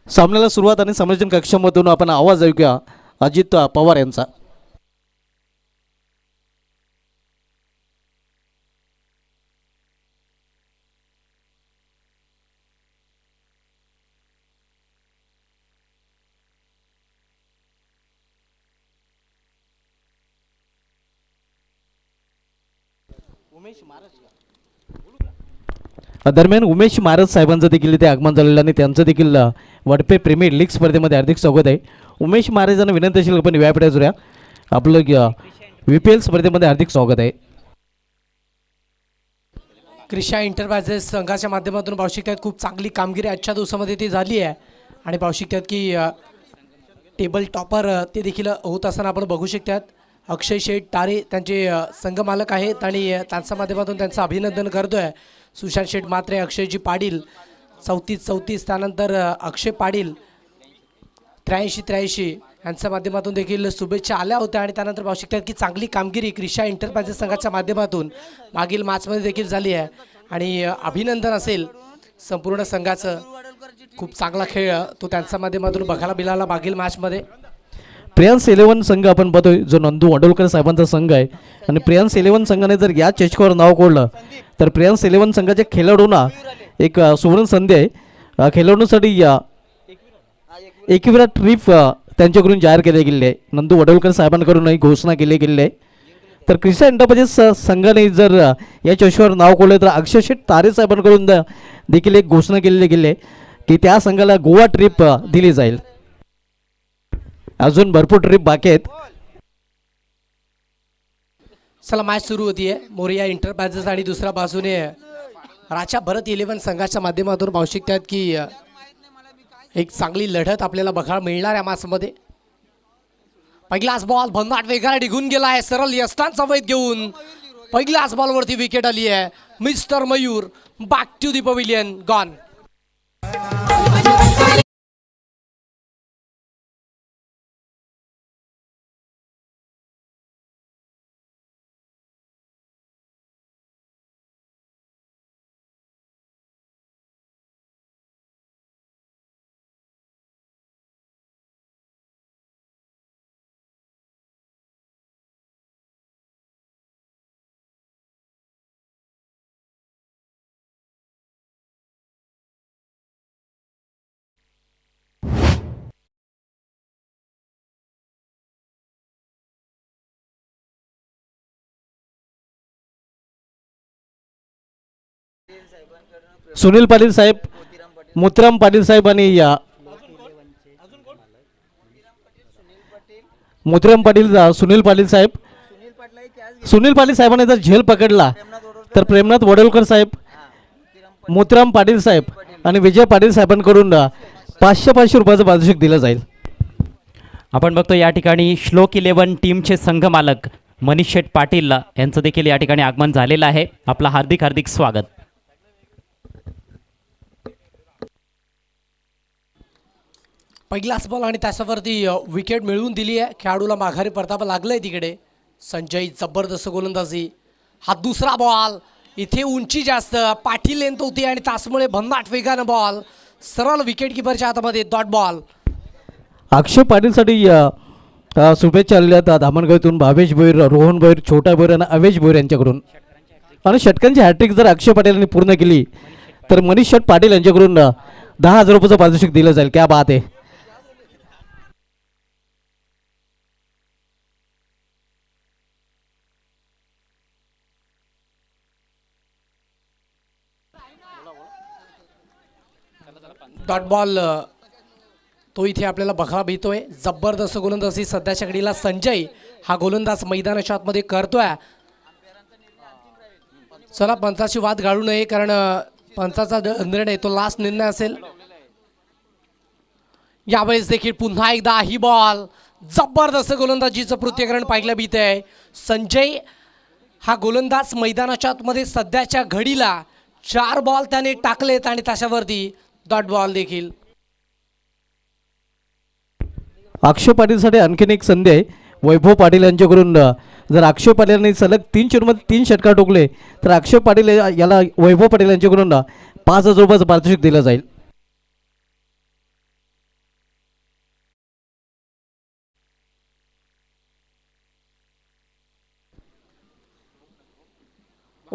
सामन्याला सुरुवात आणि संयोजन कक्षामधून आपण आवाज ऐकूया अजित पवार यांचा. दरम्यान उमेश महाराज साहेबांचं देखील इथे आगमन झालेलं आणि त्यांचं देखील वडपे प्रीमियर लीग स्पर्धेमध्ये हार्दिक स्वागत आहे. उमेश महाराजांना विनंती असेल आपण व्यापड्या जुऱ्या आपलं VPL स्पर्धेमध्ये हार्दिक स्वागत आहे. क्रिशा इंटरप्राइजेस संघाच्या माध्यमातून पाहू शकतात खूप चांगली कामगिरी आजच्या दिवसामध्ये ती झाली आहे आणि पाहू शकतात की टेबल टॉपर ते देखील होत असताना आपण बघू शकतात. अक्षय शेठ तारे त्यांचे संघमालक आहेत आणि त्यांच्या माध्यमातून त्यांचं अभिनंदन करतोय. सुशांत शेठ मात्रे, अक्षयजी पाटील 34 त्यानंतर अक्षय पाटील 83 यांच्या माध्यमातून देखील शुभेच्छा आल्या होत्या आणि त्यानंतर पाहू शकतात की चांगली कामगिरी क्रिशा इंटरप्राइजेस संघाच्या माध्यमातून मागील मॅचमध्ये देखील झाली आहे आणि अभिनंदन असेल संपूर्ण संघाचं. खूप चांगला खेळ तो त्यांच्या माध्यमातून बघायला मिळाला मागील मॅचमध्ये. प्रियांस 11 संघ आपण बघतोय जो नंदू वडोलकर साहेबांचा संघ आहे आणि प्रियांस 11 संघाने जर या चषकावर नाव कोरलं तर प्रियांस 11 संघाच्या खेळाडूंना एक सुवर्ण संधी आहे. खेळाडूंसाठी एकविरा ट्रिप त्यांच्याकडून जाहीर केले गेले आहे. नंदू वडोलकर साहेबांकडून ही घोषणा केली गेली आहे. तर क्रिशा इंटरप्राइजेस संघाने जर या चषकावर नाव कोरलं तर अक्षय शेठ तारे साहेबांकडून देखील एक घोषणा केलेली गेली आहे की त्या संघाला गोवा ट्रिप दिली जाईल. अजून भरपूर ट्रिप बाकी आहेत. चला मॅच सुरू होती आहे. मोरिया इंटरप्राइजेस आणि दुसऱ्या बाजूने राजा भरत 11 संघाच्या माध्यमातून पाहू शकतात की एक चांगली लढत आपल्याला बघायला मिळणार या मॅचमध्ये. पहिलाच बॉल भन्नाट वेगाने निघून गेला आहे सरळ यष्टांचा वैध घेऊन. पहिल्याच बॉलवरती विकेट आली आहे. Mister Mayur back to the pavilion gone. Sunil Patil Saheb, Motiram Patil Saheb आणि मोतीराम पाटील सुनील पाटील साहेब. सुनील पाटील साहेबांनी जर झेल पकडला तर प्रेमनाथ वडोलकर साहेब, मोतीराम पाटील साहेब आणि विजय पाटील साहेबांकडून 500 रुपयाचं पारितोषिक दिलं जाईल. आपण बघतो या ठिकाणी श्लोक 11 टीमचे संघमालक मनीष शेठ पाटील यांचं देखील या ठिकाणी आगमन झालेलं आहे. आपलं हार्दिक हार्दिक स्वागत. पहिलाच बॉल आणि त्याच्यावरती विकेट मिळवून दिली आहे. खेळाडूला माघारी परतावं लागलंय तिकडे. संजय जबरदस्त गोलंदाजी. हा दुसरा बॉल इथे उंची जास्त पाठी लेंथ होती आणि त्यामुळे भन्नाट वेगानं बॉल सरळ विकेट किपरच्या हातामध्ये डॉट बॉल. अक्षय पाटीलसाठी शुभेच्छा आलेल्या आहेत धामणगावतून भावेश भोईर, रोहन भोईर, छोटा भोईर आणि अवेश भोईर यांच्याकडून. आणि षटकांची हॅट्रिक जर अक्षय पाटील यांनी पूर्ण केली तर मनीष शेठ पाटील यांच्याकडून 10,000 रुपयाचं पारितोषिक दिलं जाईल. क्या बात आहे. डॉट बॉल तो इथे आपल्याला बघायला मिळतोय. जबरदस्त गोलंदाजी सध्याच्या घडीला संजय हा गोलंदाज मैदानाच्या आतमध्ये करतोय. चला पंचाची वाद घालू नये कारण पंचाचा निर्णय तो लास्ट निर्णय असेल. यावेळेस देखील पुन्हा एकदा ही बॉल जबरदस्त गोलंदाजीचं पृथ्वीकरण पाहायला मिळत आहे. संजय हा गोलंदाज मैदानाच्या आतमध्ये सध्याच्या घडीला 4 बॉल त्याने टाकलेत आणि त्याच्यावरती डॉट बॉल देखील. अक्षय पाटीलसाठी आणखीन एक संधी आहे. वैभव पाटील यांच्याकडून जर अक्षय पाटील यांनी सलग 3 चेंडूमध्ये 3 षटकार ठोकले तर अक्षय पाटील याला वैभव पाटील यांच्याकडून 5,000 रुपयाचं पारितोषिक दिलं जाईल.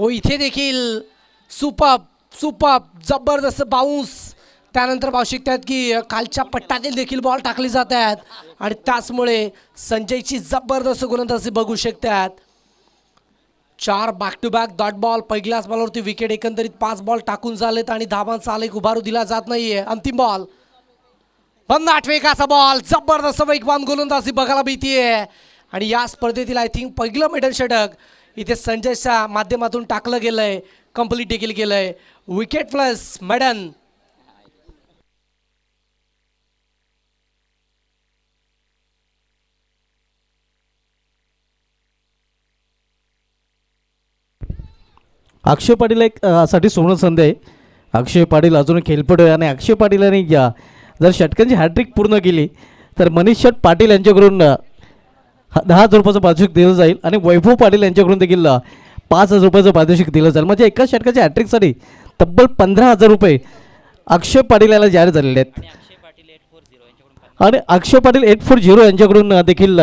इथे देखील सुपअप सुपअप जबरदस्त बाउन्स. त्यानंतर पाहू शकतात की खालच्या पट्ट्यातील देखील बॉल टाकले जात आहेत आणि त्याचमुळे संजयची जबरदस्त गोलंदाजी बघू शकतात. 4 back to back dot ball. पहिल्याच बॉलवरती विकेट. एकंदरीत 5 बॉल टाकून झालेत आणि धावांचा आलेख उभारू दिला जात नाहीये. अंतिम बॉल. 50 वेगाचा बॉल. जबरदस्त वेगवान गोलंदाजी बघायला मिळतीये आणि या स्पर्धेतील आय थिंक पहिलं मेडल षटक इथे संजयच्या माध्यमातून टाकलं गेलंय. कंप्लीट देखील केलंय. Wicket plus maiden. Akshay Patil एक साठी सुवर्ण संधी आहे. अक्षय पाटील अजून खेळपटू आहे आणि अक्षय पाटील यांनी जर षटकांची हॅट्रिक पूर्ण केली तर मनीष शेट पाटील यांच्याकडून 10,000 रुपयाचं पारितोषिक दिलं जाईल आणि वैभव पाटील यांच्याकडून देखील 5,000 रुपयाचं पारितोषिक दिलं जाईल. म्हणजे एका षटकाच्या हॅट्रिकसाठी तब्बल 15,000 रुपये अक्षय पाटील याला जाहीर झालेले आहेत आणि अक्षय पाटील 840 यांच्याकडून देखील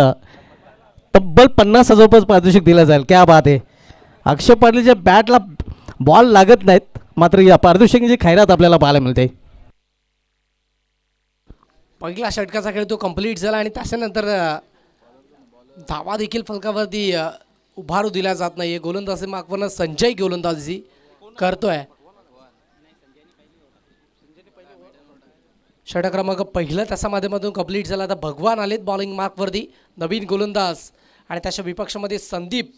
तब्बल 50,000 रुपयाचं पारितोषिक दिलं जाईल. क्या बात आहे. अक्षय पाटीलच्या बॅटला बॉल लागत नाहीत मात्र या पारितोषिकाची खैरात आपल्याला पाहायला मिळते. पहिला षटकाचा खेळ तो कंप्लीट झाला आणि त्याच्यानंतर धावा देखील फलकावरती उभारू दिला जात नाहीये. गोलंदाजी मागवरनं संजय गोलंदाजी करतोय. षटक क्रमांक पहिलं त्याच्या माध्यमातून कंप्लीट झाला. आता भगवान आलेत बॉलिंग मार्कवरती. नवीन गोलंदाज आणि त्याच्या विपक्षामध्ये संदीप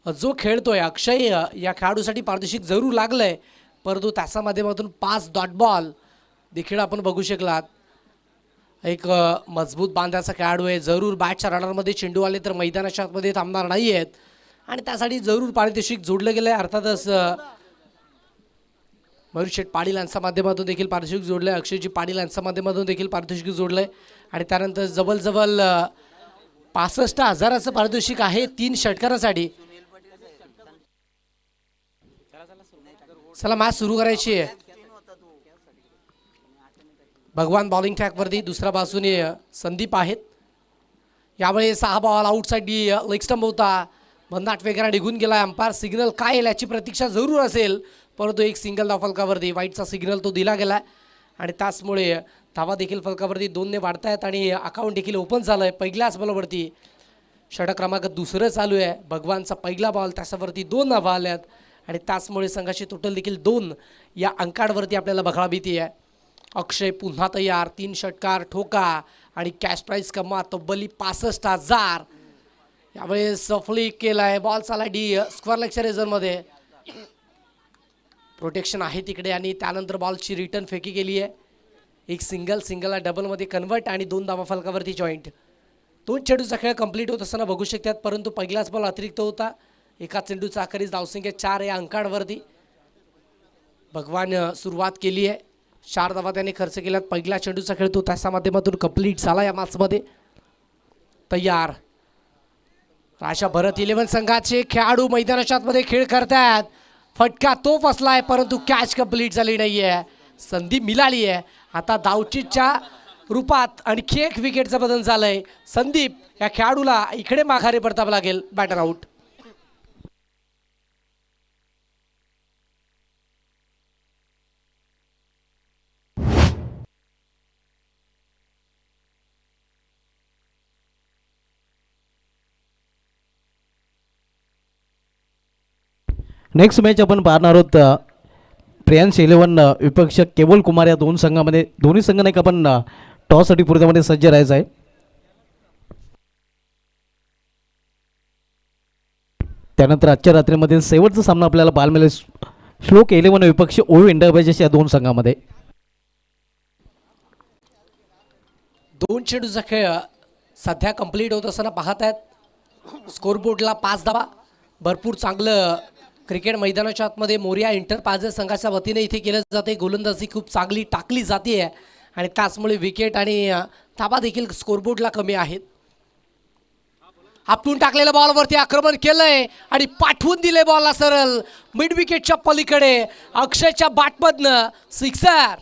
जो खेळतोय. अक्षय या खेळाडूसाठी पारितोषिक जरूर लागलंय परंतु त्याच्या माध्यमातून 5 डॉट बॉल देखील आपण बघू शकलात. एक मजबूत बांध्याचा खेळाडू आहे. जरूर बॅटच्या रडारमध्ये चेंडू आले तर मैदानाच्या आतमध्ये थांबणार नाही आहेत आणि त्यासाठी जरूर पारितोषिक जोडलं गेलं आहे. अर्थातच मयूर शेठ पाटील यांच्या माध्यमातून देखील पारितोषिक जोडलं आहे. अक्षयजी पाटील यांच्या माध्यमातून देखील पारितोषिक जोडलं आहे आणि त्यानंतर जवळजवळ 65,000चं पारितोषिक आहे 3 षटकारासाठी. चला मॅच सुरू करायची आहे. भगवान बॉलिंग ट्रॅकवरती. दुसऱ्या बाजूने संदीप आहेत. यावेळी 6 बॉल आउटसाईड लेग स्टंप होता. 50 वेगाने निघून गेला. अंपायर सिग्नल काय येईल याची प्रतीक्षा जरूर असेल परंतु एक सिंगल धाव फलकावरती वाईटचा सिग्नल तो दिला गेला आणि त्याचमुळे धावा देखील फलकावरती 2ने वाढत आहेत आणि अकाउंट देखील ओपन झालं आहे. पहिल्याच बॉलवरती षटक क्रमांक दुसरं चालू आहे. भगवानचा पहिला बॉल त्याच्यावरती 2 धावा आल्यात आणि त्याचमुळे संघाची टोटल देखील 2 या अंकांवरती आपल्याला बघायला भीती आहे. अक्षय पुन्हा तयार. 3 षटकार ठोका आणि कॅश प्राईज कमा तब्बली 65,000. यावेळेस फ्लिक केलाय. बॉल चाला स्क्वेअर लेगच्या रेझरमध्ये. प्रोटेक्शन आहे तिकडे आणि त्यानंतर बॉलची रिटर्न फेकी केली आहे. एक सिंगलला डबलमध्ये कन्वर्ट आणि 2 धावा फलकावरती जॉईंट. 2 चेंडूचा खेळ कंप्लीट होत असताना बघू शकतात परंतु पहिलाच बॉल अतिरिक्त होता. एका चेंडूचा अखेरीस धावसंख्या 4 या अंकांवरती. भगवान सुरुवात केली आहे. 4 धावा त्याने खर्च केल्यात. पहिला चेंडूचा खेळ तो त्याच्या माध्यमातून कंप्लीट झाला या मॅचमध्ये. तयार. राजा भरत 11 संघाचे खेळाडू मैदानाच्या आतमध्ये खेळ करतात. फटका तो फसलाय परंतु कॅच कंप्लीट झाली नाहीये. संधी मिळाली आहे. आता धावचीच्या रूपात आणखी एक विकेटचं बदल झालंय. संदीप या खेळाडूला इकडे माघारी परतावं लागेल. Batter out. नेक्स्ट मॅच आपण पाहणार आहोत प्रियांश 11 विपक्ष केवल कुमार या 2 संघामध्ये. दोन्ही संघांना एक आपण टॉससाठी पूर्णपणे सज्ज राहायचं आहे. त्यानंतर आजच्या रात्रीमध्ये शेवटचा सामना आपल्याला पाहायला मिळेल. श्लोक 11 विपक्ष ओयू इंडिया या 2 संघामध्ये. 2 चेंडूचा खेळ सध्या कंप्लीट होत असताना पाहत आहेत. स्कोरबोर्डला 5 धावा. भरपूर चांगलं क्रिकेट मैदानाच्या आतमध्ये मोरिया इंटरपायझर संघाच्या वतीने इथे केलं जाते. गोलंदाजी खूप चांगली टाकली जाते आहे आणि त्याचमुळे विकेट आणि धावा देखील स्कोरबोर्डला कमी आहेत. आपटून टाकलेल्या बॉलवरती आक्रमण केलंय आणि पाठवून दिले बॉलला सरळ मिड विकेटच्या पलीकडे. अक्षयच्या बॅटमधनं सिक्सर.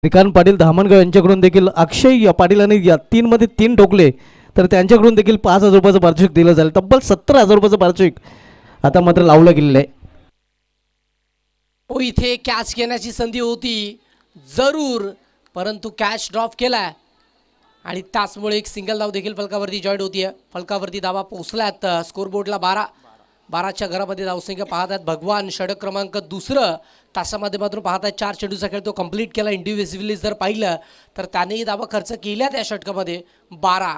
श्रीकांत पाटील धामणगाव यांच्याकडून देखील अक्षय पाटील यांनी या 3मध्ये 3 ठोकले तर त्यांच्याकडून देखील 5,000 रुपयाचं पारितोषिक दिलं जाईल. तब्बल 70,000 रुपयाचं पारितोषिक आता मात्र लावलं गेलेलं आहे. हो, इथे कॅच घेण्याची संधी होती जरूर, परंतु कॅच ड्रॉप केला आणि त्याचमुळे एक सिंगल धाव देखील फलकावरती जॉईंट होतीये. फलकावरती धावा पोहोचल्यात. स्कोरबोर्डला 12च्या घरामध्ये धावसंख्या पाहत आहेत भगवान. षटक क्रमांक 2 तासामध्ये मात्र पाहत आहेत. 4 चेंडूचा खेळ तो कंप्लीट केला. इंडिव्हिज्युअली जर पाहिलं तर त्यानेही धावा खर्च केल्या त्या षटकामध्ये 12,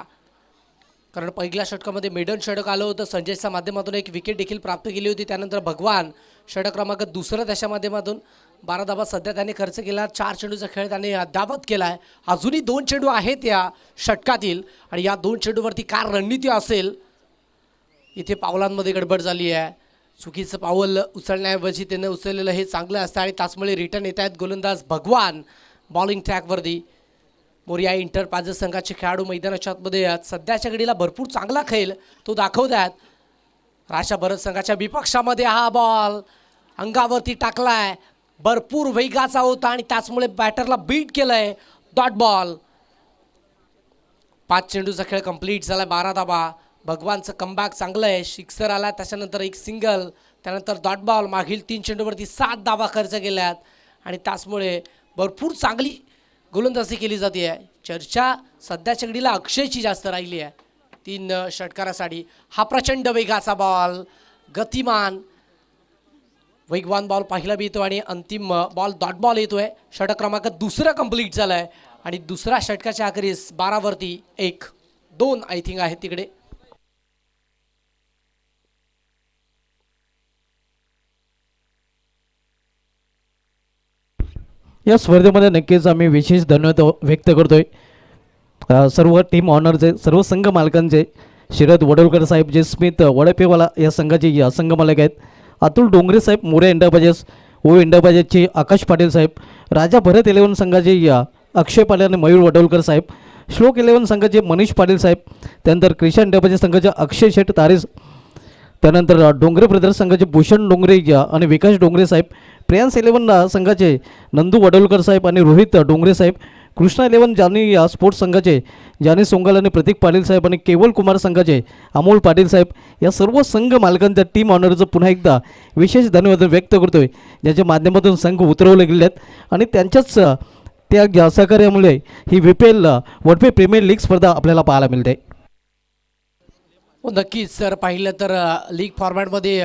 कारण पहिल्या षटकामध्ये मेडन षटक आलं होतं. संजयच्या माध्यमातून एक विकेट देखील प्राप्त केली होती. त्यानंतर भगवान षटक क्रमांक 2 त्याच्या माध्यमातून 12 धावा सध्या त्याने खर्च केला. 4 चेंडूचा खेळ त्याने धावत केला आहे. अजूनही 2 चेंडू आहेत या षटकातील आणि या 2 चेंडूवरती काय रणनीती असेल. इथे पावलांमध्ये गडबड झाली आहे. चुकीचं पाऊल उचलण्याऐवजी त्याने उचललेलं हे चांगलं असतं आणि त्याचमुळे रिटर्न येत आहेत गोलंदाज भगवान बॉलिंग ट्रॅकवरती. मोरिया इंटरप्राइजेस संघाचे खेळाडू मैदानाच्या आतमध्ये आहेत. सध्याच्या घडीला भरपूर चांगला खेळ तो दाखवत आहेत. राशा भरत संघाच्या विपक्षामध्ये हा बॉल अंगावरती टाकलाय. भरपूर वेगाचा होता आणि त्याचमुळे बॅटरला बीट केलंय. Dot ball. 5 चेंडूचा खेळ कंप्लीट झाला. 12 धावा. भगवानचं कमबॅक चांगलं आहे. सिक्सर आला, त्याच्यानंतर एक सिंगल, त्यानंतर डॉट बॉल. मागील 3 चेंडूवरती 7 धावा खर्च केल्यात आणि त्याचमुळे भरपूर चांगली गोलंदाजी केली जाते आहे. चर्चा सध्याच्या घडीला अक्षयची जास्त राहिली आहे 3 षटकारासाठी. हा प्रचंड वेगाचा बॉल, गतिमान वेगवान बॉल पाहायला येतो आणि अंतिम बॉल डॉट बॉल येतोय. षटक क्रमांक 2 कंप्लीट झालाय आणि दुसऱ्या षटकाच्या अखेरीस 12 वरती 1-2 आय थिंक आहे तिकडे. या स्पर्धेमध्ये नक्कीच आम्ही विशेष धन्यवाद व्यक्त करतोय सर्व टीम ऑनरचे, सर्व संघ मालकांचे. शरद वडोलकर साहेब जे स्मित वडपेवाला या संघाचे संघ मालक आहेत. अतुल डोंगरे साहेब मोरे इंटरप्राइजेस, ओ इंटरप्राइजेसचे आकाश पाटील साहेब, राजा भरत 11 संघाचे अक्षय पाटील आणि मयूर वडोलकर साहेब, श्लोक 11 संघाचे मनीष पाटील साहेब, त्यानंतर क्रिशा इंटरप्राइजेस संघाचे अक्षय शेठ तारेस, त्यानंतर डोंगरे ब्रदर्स संघाचे भूषण डोंगरे आणि विकास डोंगरे साहेब, प्रियांस 11 संघाचे नंदू वडोलकर साहेब आणि रोहित डोंगरे साहेब, कृष्णा 11 जानी स्पोर्ट्स संघाचे जानी सोंगाल आणि प्रतीक पाटील साहेब आणि केवल कुमार संघाचे अमोल पाटील साहेब, या सर्व संघ मालकांच्या टीम ऑनरचं पुन्हा एकदा विशेष धन्यवाद व्यक्त करतोय, ज्याच्या माध्यमातून संघ उतरवले गेले आहेत आणि त्यांच्याच त्या सहकार्यामुळे ही VPL वडपे प्रीमियर लीग स्पर्धा आपल्याला पाहायला मिळते. हो, नक्कीच सर. पाहिलं तर लीग फॉर्मॅटमध्ये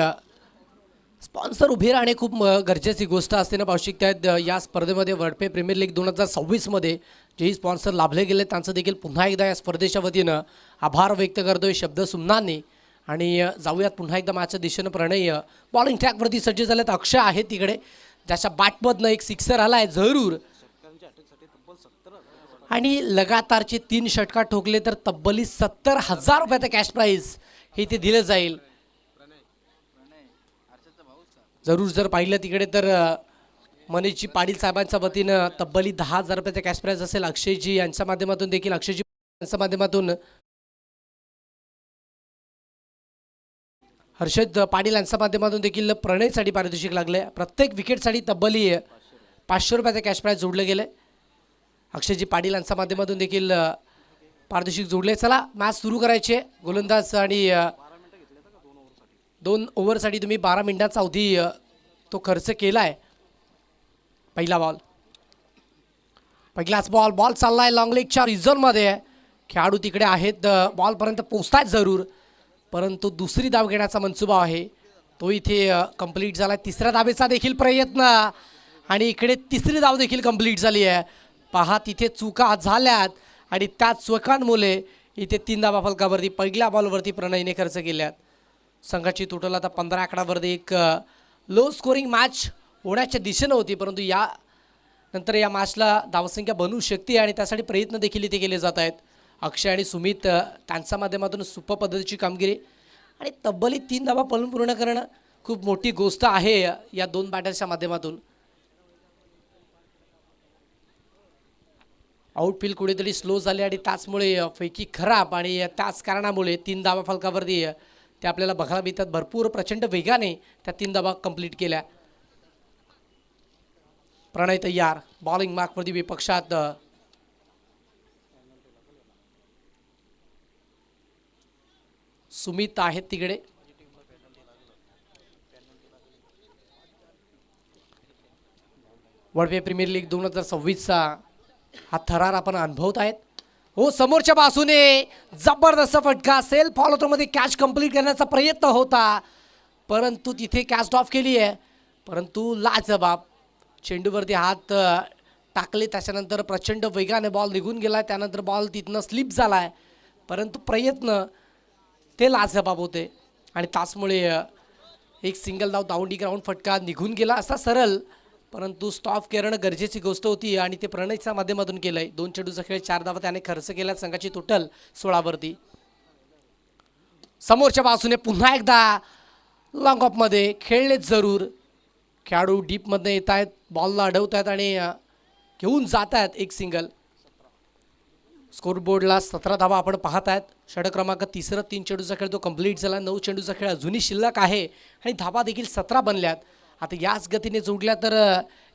स्पॉन्सर उभे राहणे खूप गरजेची गोष्ट असते ना पावशिक. त्यात या स्पर्धेमध्ये वडपे प्रीमियर लीग 2026मध्ये जेही स्पॉन्सर लाभले गेले त्यांचं देखील पुन्हा एकदा या स्पर्धेच्या वतीनं आभार व्यक्त करतोय शब्द सुमनांनी. आणि जाऊयात पुन्हा एकदा माझ्या दिशेनं प्रणय बॉलिंग ट्रॅकवरती सज्ज झालेत. अक्षय आहे तिकडे, ज्याच्या बॅटमधनं एक सिक्सर आला आहे जरूर आणि लगातारचे 3 षटकार ठोकले तर तब्बली 70,000 रुपयाचं कॅश प्राईज हे ते दिलं जाईल. जरूर जर पाहिलं तिकडे तर मनीषजी पाटील साहेबांच्या वतीनं तब्बली 10,000 रुपयाचं कॅश प्राईज असेल. अक्षयजी यांच्या माध्यमातून देखील अक्षयजी यांच्या माध्यमातून हर्षद पाटील यांच्या माध्यमातून देखील प्रणयसाठी पारितोषिक लागले. प्रत्येक विकेटसाठी तब्बली 500 रुपयाचं कॅश प्राईज जोडलं गेलं. अक्षयजी पाटील यांच्या माध्यमातून देखील पारितोषिक जोडले. चला मॅच सुरू करायचे. गोलंदाज आणि 2 ओव्हरसाठी तुम्ही 12 मिनिटाचा अवधी तो खर्च केला आहे. पहिला बॉल, पहिलाच बॉल चाललाय लॉंग लेगच्या रिझनमध्ये. खेळाडू तिकडे आहेत, बॉलपर्यंत पोचतायत जरूर, परंतु दुसरी धाव घेण्याचा मनसुबा आहे तो इथे कंप्लीट झाला. तिसऱ्या धावेचा देखील प्रयत्न आणि इकडे तिसरी धाव देखील कंप्लीट झाली आहे. पहा तिथे चुका झाल्यात आणि त्या चुकांमुळे इथे 3 धावा फलकावरती पहिल्या बॉलवरती प्रणयने खर्च केल्यात. संघाची टोटल आता 15 आकडावरती एक लो स्कोरिंग मॅच होण्याच्या दिशेनं होती, परंतु या नंतर या मॅचला धावसंख्या बनवू शकते आणि त्यासाठी प्रयत्न देखील इथे केले जात आहेत. अक्षय आणि सुमित त्यांच्या माध्यमातून सुपर पद्धतीची कामगिरी आणि तब्बली 3 धावा पळून पूर्ण करणं खूप मोठी गोष्ट आहे या 2 बॅटर्सच्या माध्यमातून. आउटफील्ड कुठेतरी स्लो झाले आणि त्याचमुळे फैकी खराब आणि त्याच कारणामुळे 3 धावा फलकावरती ते आपल्याला बघायला मिळतात. भरपूर प्रचंड वेगाने त्या 3 धावा कंप्लीट केल्या. प्रणय तयार, बॉलिंग मार्कवरती विपक्षात सुमित आहेत तिकडे. वर्ल्ड प्रीमियर लीग 2026चा हा थरार आपण अनुभवत आहेत. हो, समोरच्या बाजूने जबरदस्त फटका असेल, फॉलो थ्रो मध्ये कॅच कंप्लीट करण्याचा प्रयत्न होता, परंतु तिथे कॅच ऑफ केली आहे. परंतु लाजबाब चेंडूवरती हात टाकले, त्याच्यानंतर प्रचंड वेगाने बॉल निघून गेला, त्यानंतर बॉल तिथनं स्लिप झालाय, परंतु प्रयत्न ते लाजबाब होते आणि त्याचमुळे एक सिंगल धाव दाउंडी ग्राउंड फटका निघून गेला असा सरळ, परंतु स्टॉप करणं गरजेची गोष्ट होती आणि ते प्रणयच्या माध्यमातून केलंय. 2 चेंडूचा खेळ 4 धावा त्याने खर्च केला, संघाची टोटल 16 वरती. समोरच्या बाजूने पुन्हा एकदा लॉंग ऑफ मध्ये खेळले जरूर, खेळाडू डीप मध्ये येत आहेत, बॉलला अडवत आहेत आणि घेऊन जात आहेत एक सिंगल. स्कोरबोर्डला 17 धावा आपण पाहत आहेत. षटक क्रमांक 3 3 चेंडूचा खेळ तो कंप्लीट झाला. 9 चेंडूचा खेळ अजूनही शिल्लक आहे आणि धावा देखील 17 बनल्यात. आता याच गतीने जोडल्या तर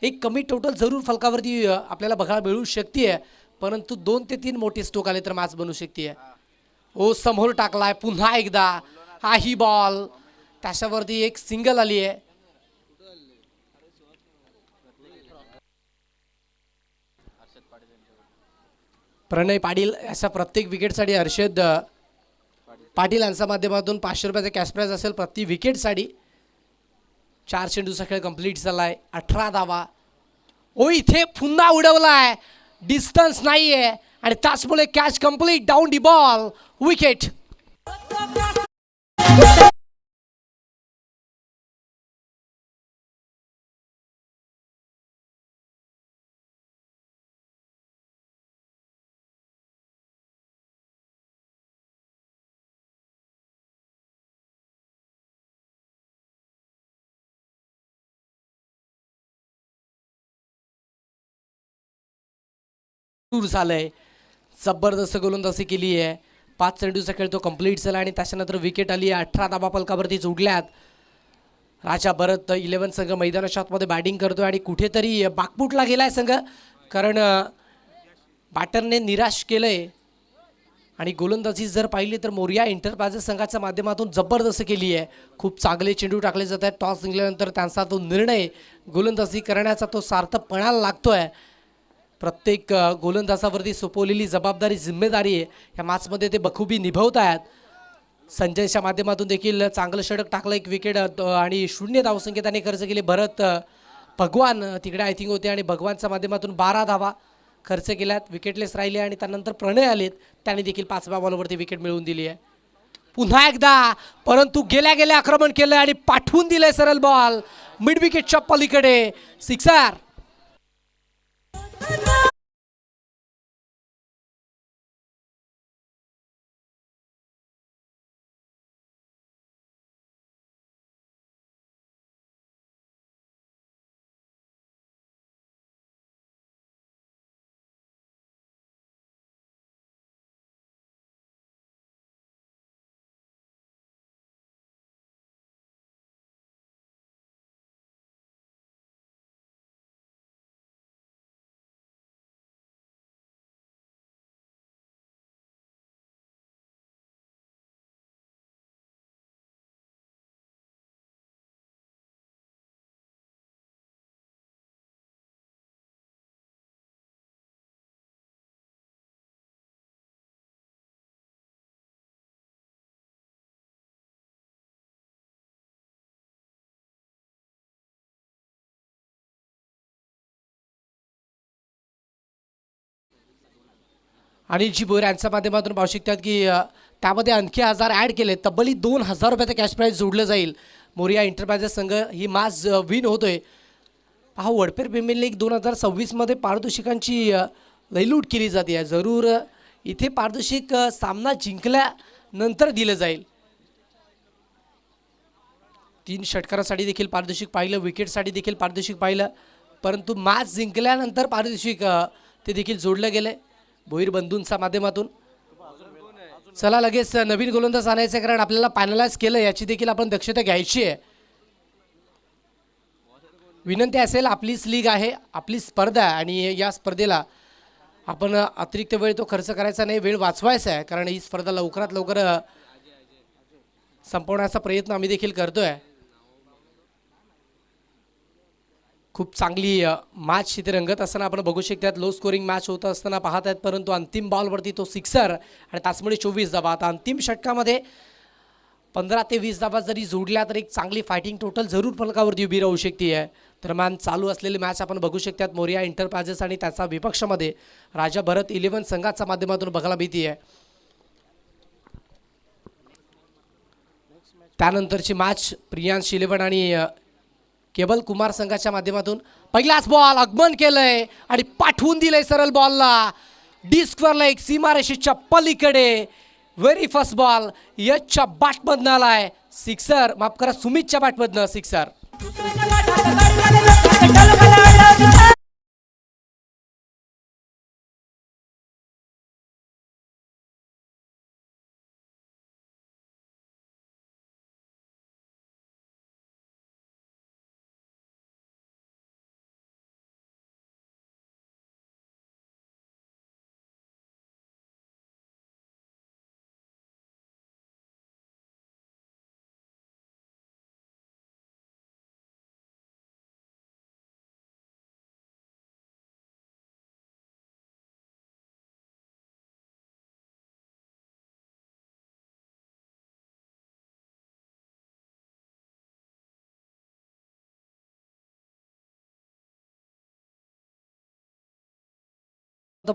एक कमी टोटल जरूर फलकावरती आपल्याला बघायला मिळू शकते, परंतु 2 ते 3 मोठे स्ट्रोक आले तर मॅच बनू शकते. ओ, समोर टाकलाय पुन्हा एकदा, हाही बॉल, त्याच्यावरती एक सिंगल आली आहे. प्रणय पाटील अशा प्रत्येक विकेटसाठी हर्षद पाटील यांच्या माध्यमातून 500 रुपयाचा कॅश प्राइज असेल प्रति विकेटसाठी. 4 चेंडूचा खेळ कंप्लीट झालाय, 18 धावा. ओ, इथे पुन्हा उडवलाय, डिस्टन्स नाहीये आणि त्याचमुळे catch complete, down the ball, wicket. दूर झालंय, जबरदस्त गोलंदाजी केली आहे. 5 चेंडूचा खेळ तो कंप्लीट झाला आणि त्याच्यानंतर विकेट आली आहे. 18 धावा फलकावरती जोडल्यात. राजा भरत 11 संघ मैदानाच्या आतमध्ये बॅटिंग करतोय आणि कुठेतरी बाकबूटला गेलाय संघ, कारण बॅटरने निराश केलंय. आणि गोलंदाजी जर पाहिली तर मोरिया एंटरप्राइजेस संघाच्या माध्यमातून जबरदस्त केली आहे. खूप चांगले चेंडू टाकले जात आहेत. टॉस जिंकल्यानंतर त्यांचा तो निर्णय गोलंदाजी करण्याचा तो सार्थकपणाला लागतोय. प्रत्येक गोलंदाजावरती सोपवलेली जबाबदारी, जिम्मेदारी आहे या मॅचमध्ये ते बखूबी निभावत आहेत. संजयच्या माध्यमातून देखील चांगलं षटक टाकलं, एक विकेट आणि 0 धावसंख्या त्याने खर्च केली. भरत भगवान तिकडे आय थिंक होते आणि भगवानच्या माध्यमातून 12 धावा खर्च केल्यात, विकेटलेस राहिले आणि त्यानंतर प्रणय आलेत, त्याने देखील 5व्या बॉलवरती विकेट मिळवून दिली आहे. पुन्हा एकदा, परंतु गेल्या गेल्या आक्रमण केलं आणि पाठवून दिलंय सरळ बॉल मिड विकेटच्या पलीकडे, सिक्सर. अनिलजी बोर यांच्या माध्यमातून पाहू शकतात की त्यामध्ये आणखी 1000 ॲड केले, तब्बली 2000 रुपयाचं कॅश प्राइज जोडलं जाईल. मोरिया एंटरप्राइजेस संघ ही मॅच विन होतोय. पहा, वडपेर प्रीमियर लीग 2026मध्ये पारितोषिकांची लयलूट केली जाते. जरूर इथे पारितोषिक सामना जिंकल्यानंतर दिलं जाईल. 3 षटकारासाठी देखील पारितोषिक पाहिलं, विकेटसाठी देखील पारितोषिक पाहिलं, परंतु मॅच जिंकल्यानंतर पारितोषिक ते देखील जोडलं गेलं भोईर बंधूंच्या माध्यमातून. चला लगेच नवीन गोलंदाज आणायचं, कारण आपल्याला पॅनलाइज केलं याची देखील आपण दक्षता घ्यायची आहे. विनंती असेल, आपलीच लीग आहे, आपली स्पर्धा आहे आणि या स्पर्धेला आपण अतिरिक्त वेळ तो खर्च करायचा नाही, वेळ वाचवायचा आहे, कारण ही स्पर्धा लवकरात लवकर संपवण्याचा प्रयत्न आम्ही देखील करतोय. खूप चांगली मॅच इथे रंगत असताना आपण बघू शकतात. लो स्कोरिंग मॅच होत असताना पाहत आहेत, परंतु अंतिम बॉलवरती तो सिक्सर आणि त्याचमुळे 24 धावा. आता अंतिम षटकामध्ये 15 ते 20 धावा जरी जोडल्या तर एक चांगली फायटिंग टोटल जरूर फलकावरती उभी राहू शकते आहे. दरम्यान चालू असलेली मॅच आपण बघू शकतात. मोरिया एंटरप्राइजेस आणि त्याचा विपक्षामध्ये राजा भरत 11 संघाच्या माध्यमातून बघायला मिळते आहे. त्यानंतरची मॅच प्रियांश 11 आणि केबल कुमार संघाच्या माध्यमातून. पहिलाच बॉल आगमन केलंय आणि पाठवून दिलंय सरळ बॉलला डी स्क्वेअरला, एक सीमारेषेच्या पलीकडे. व्हेरी फर्स्ट बॉल यशच्या बॅटमधनं आलाय सिक्सर, माफ करा सुमितच्या बॅटमधनं सिक्सर.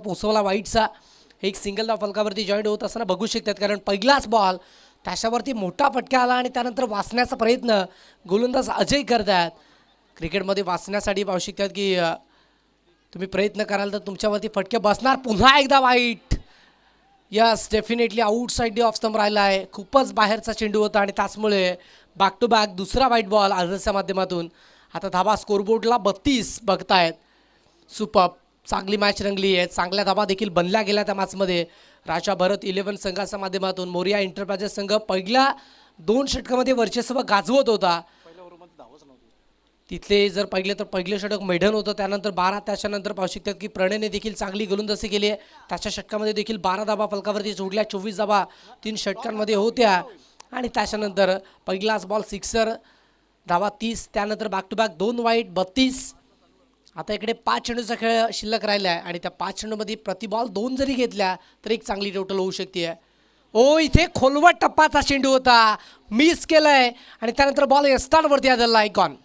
पोचवला वाईटचा, एक सिंगल धाव फलकावरती जॉईंट होत असताना बघू शकतात, कारण पहिलाच बॉल त्याच्यावरती मोठा फटका आला आणि त्यानंतर वाचण्याचा प्रयत्न गोलंदाज अजय करतात. क्रिकेटमध्ये वाचण्यासाठी पाहू शकतात की तुम्ही प्रयत्न कराल तर तुमच्यावरती फटके बसणार. पुन्हा एकदा वाईट. Yes, definitely outside off stump राहिला आहे, खूपच बाहेरचा चेंडू होता आणि त्याचमुळे बॅक टू बॅक दुसरा वाईट बॉल आजच्या माध्यमातून. आता धाबा स्कोरबोर्डला 32 बघतायत. सुपर, चांगली मॅच रंगली आहे, चांगल्या धाबा देखील बनल्या गेल्या त्या मॅचमध्ये. राजा भरत 11 संघाच्या माध्यमातून मोरिया एंटरप्राइजेस संघ पहिल्या 2 षटकामध्ये वर्चस्व गाजवत होता. तिथले जर पहिले तर पहिलं षटक मैदान होतं, त्यानंतर 12, त्याच्यानंतर पाहू शकतात की प्रणयने देखील चांगली गोलंदाजी केली आहे. त्याच्या षटकामध्ये देखील 12 धाबा फलकावरती जोडल्या, 24 धाबा 3 षटकांमध्ये होत्या आणि त्याच्यानंतर पहिलाच बॉल सिक्सर, धावा 30, त्यानंतर बॅक टू बॅक 2 वाईट 32. आता इकडे 5 चेंडूचा खेळ शिल्लक राहिला आहे आणि त्या 5 चेंडूमध्ये प्रति बॉल 2 जरी घेतल्या तर एक चांगली टोटल होऊ शकते. ओ, इथे खोलवट टप्पाचा चेंडू होता, मिस केलाय आणि त्यानंतर बॉल यस्टांवरती आदळला आयकॉन.